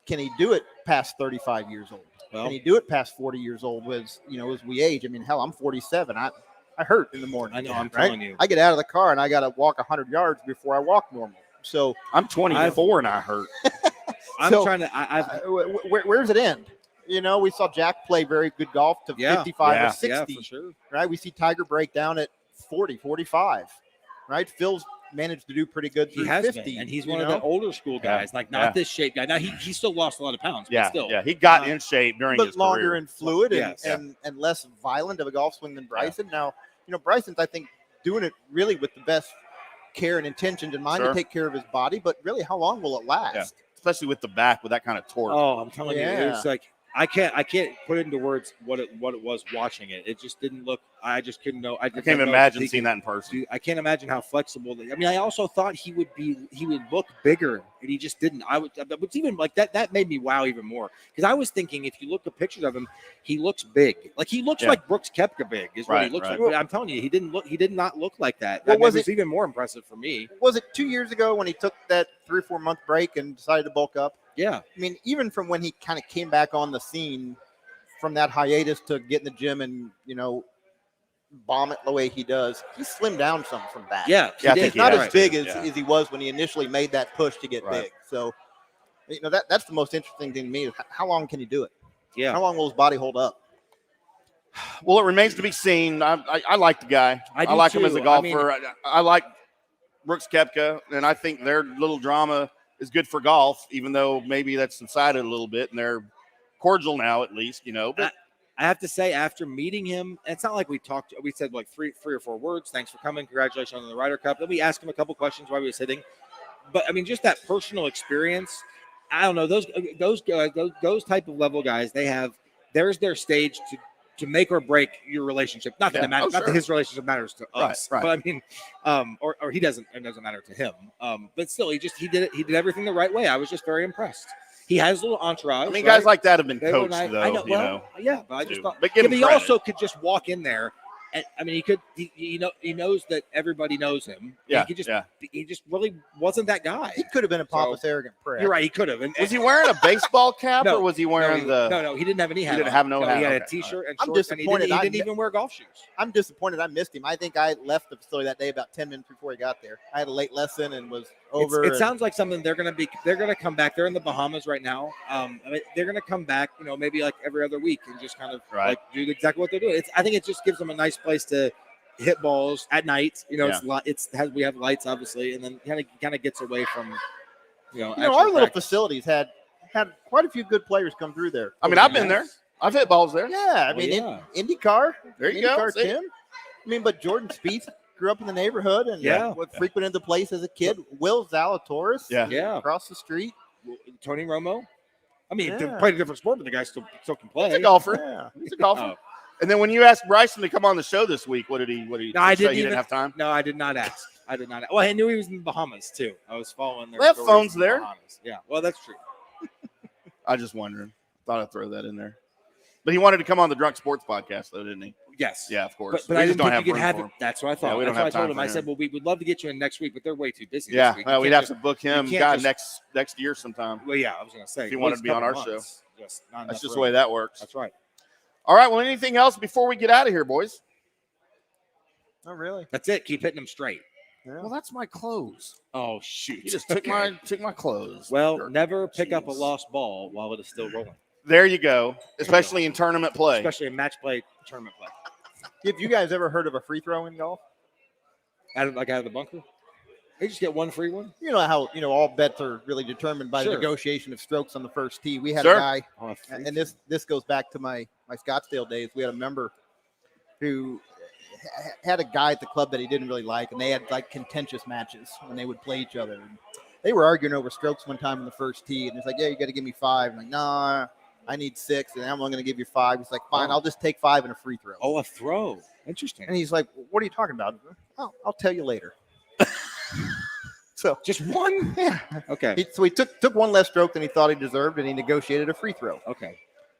can he do it past 35 years old? Well, Can he do it past 40 years old as we age? I mean, hell, I'm 47. I hurt in the morning. I know. I'm right? telling you. I get out of the car and I got to walk 100 yards before I walk normal. So I'm 24 and I hurt. I'm So, trying to. where's it end? You know, we saw Jack play very good golf to 55 or 60. Yeah, for sure. Right? We see Tiger break down at 40, 45. Right? Phil's managed to do pretty good through He has 50. been, and he's one of the older school guys, like not this shape guy. Now he still lost a lot of pounds, but still. Yeah, he got in shape during but his longer career. and fluid Yes. and less violent of a golf swing than Bryson. Now, you know, Bryson's, I think, doing it really with the best care and intentions in mind to take care of his body, but really, how long will it last? Yeah. Especially with the back, with that kind of torque. Oh, I'm telling you, it's like I can't put into words what it was watching it. It just didn't look. I just couldn't know. I can't imagine seeing that in person. I can't imagine how flexible. I mean, I also thought he would look bigger, and he just didn't. But even like that, that made me wow even more because I was thinking if you look at pictures of him, he looks big. Like he looks like Brooks Koepka big is what he looks like. But I'm telling you, he did not look like that. Well, was even more impressive for me. Was it 2 years ago when he took that 3 or 4 month break and decided to bulk up? Yeah. I mean, even from when he kind of came back on the scene from that hiatus to get in the gym and, you know, bomb it the way he does, he slimmed down some from that. Yeah. He's not as big as he was when he initially made that push to get big. So, you know, that's the most interesting thing to me is how long can he do it? Yeah. How long will his body hold up? Well, it remains to be seen. I like the guy. I like him as a golfer. I like Brooks Koepka, and I think their little drama is good for golf, even though maybe that's subsided a little bit, and they're cordial now, at least, you know. But I have to say, after meeting him, it's not like we said like three or four words. Thanks for coming. Congratulations on the Ryder Cup. Then we asked him a couple questions while we were sitting. But I mean, just that personal experience. I don't know, those type of level guys, there's their stage to make or break your relationship. Not that it matters, not that his relationship matters to us, but I mean, or it doesn't matter to him. But still, he did everything the right way. I was just very impressed. He has a little entourage. I mean, guys like that have been coached, though. I know, yeah, but I just thought. But he also could just walk in there. And I mean, he knows that everybody knows him. Yeah, he just really wasn't that guy. He could have been a pompous, arrogant prick. You're right, he could have. Was he wearing a baseball cap or was he wearing No, he didn't have any hat. He didn't have no hat. He had a T-shirt and shorts. I'm disappointed. He didn't even wear golf shoes. I'm disappointed I missed him. I think I left the facility that day about 10 minutes before he got there. I had a late lesson and was over. It sounds like something they're going to come back. They're in the Bahamas right now. I mean, they're going to come back, you know, maybe like every other week and just kind of like do exactly what they're doing. I think it just gives them a nice place to hit balls at night. You know, we have lights obviously, and then kind of gets away from our little facilities had quite a few good players come through there. I mean, I've been there. I've hit balls there. Yeah, I mean, IndyCar. There you go. IndyCar Tim. I mean, but Jordan Spieth grew up in the neighborhood and frequented the place as a kid. Will Zalatoris, across the street. Tony Romo. I mean, they played a different sport, but the guy still can play. He's a golfer. Yeah. He's a golfer. And then when you asked Bryson to come on the show this week, what did he no, I didn't say? He didn't have time? No, I did not ask. Well, I knew he was in the Bahamas too. I was following their They have phones there. Yeah, well, that's true. I just wondering. Thought I'd throw that in there. But he wanted to come on the Drunk Sports podcast, though, didn't he? Yes. Yeah, of course. But I didn't think you could have it. That's what I thought. Yeah, that's what I told him. I said, well, we would love to get you in next week, but they're way too busy yeah, this week. Well, we'd have to book him next year sometime. Well, yeah, I was going to say. If he wanted to be on our show. That's just the way that works. That's right. All right, well, anything else before we get out of here, boys? Oh, really? That's it. Keep hitting them straight. Yeah. Well, that's my clothes. Oh, shoot. You just took my clothes. Well, never pick up a lost ball while it is still rolling. There you go, especially in tournament play. Especially in match play, tournament play. Have you guys ever heard of a free throw in golf? Out of the bunker? They just get one free one? You know how, all bets are really determined by the negotiation of strokes on the first tee. We had a guy, and this goes back to my Scottsdale days. We had a member who had a guy at the club that he didn't really like, and they had like contentious matches when they would play each other. And they were arguing over strokes one time in the first tee, and it's like, yeah, you got to give me 5. I'm like, nah, I need 6, and I'm only going to give you 5. He's like, fine, I'll just take 5 in a free throw. Oh, a throw. Interesting. And he's like, what are you talking about? Oh, I'll tell you later. So just one? Yeah. Okay. So he took one less stroke than he thought he deserved, and he negotiated a free throw. Okay.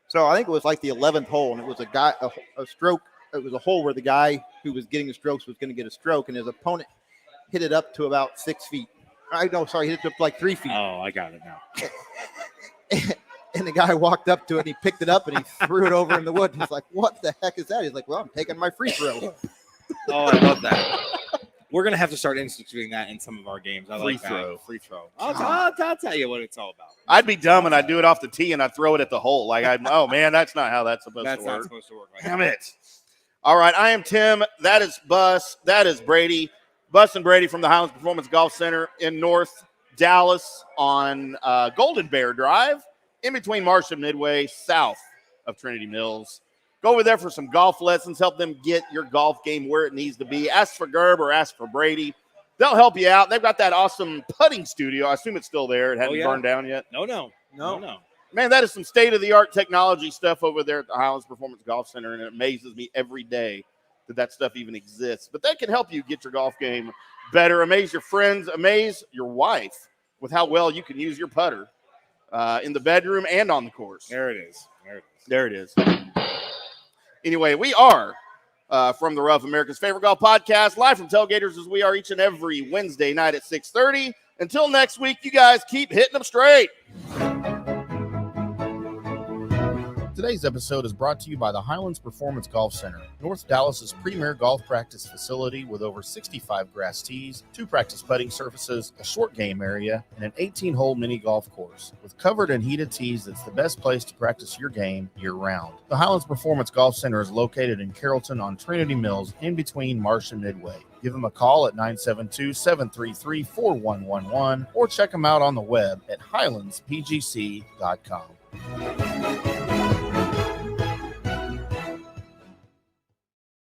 So I think it was like the 11th hole, and it was a stroke. It was a hole where the guy who was getting the strokes was going to get a stroke, and his opponent hit it up to about 6 feet. He hit it up to like 3 feet. Oh, I got it now. And the guy walked up to it, and he picked it up, and he threw it over in the wood. He's like, what the heck is that? He's like, well, I'm taking my free throw. Oh, I love that. We're gonna have to start instituting that in some of our games. I Free like throw. that. Free throw. I'll tell you what it's all about. I'd be dumb and I'd do it off the tee and I'd throw it at the hole. Like, oh man, that's not how that's supposed That's to work. not supposed to work. Like Damn it. All right, I am Tim. That is Bus. That is Brady. Bus and Brady from the Highlands Performance Golf Center in North Dallas on Golden Bear Drive, in between Marsh and Midway, south of Trinity Mills. Go over there for some golf lessons. Help them get your golf game where it needs to be. Ask for Gerb or ask for Brady. They'll help you out. They've got that awesome putting studio. I assume it's still there. It hadn't burned down yet. No. Man, that is some state-of-the-art technology stuff over there at the Highlands Performance Golf Center, and it amazes me every day that stuff even exists. But that can help you get your golf game better, amaze your friends, amaze your wife with how well you can use your putter in the bedroom and on the course. There it is. There it is. Anyway, we are from the Rough, America's favorite golf podcast, live from Tailgaters as we are each and every Wednesday night at 6:30. Until next week, you guys keep hitting them straight. Today's episode is brought to you by the Highlands Performance Golf Center, North Dallas's premier golf practice facility with over 65 grass tees, 2 practice putting surfaces, a short game area, and an 18-hole mini golf course. With covered and heated tees, it's the best place to practice your game year-round. The Highlands Performance Golf Center is located in Carrollton on Trinity Mills, in between Marsh and Midway. Give them a call at 972-733-4111 or check them out on the web at highlandspgc.com.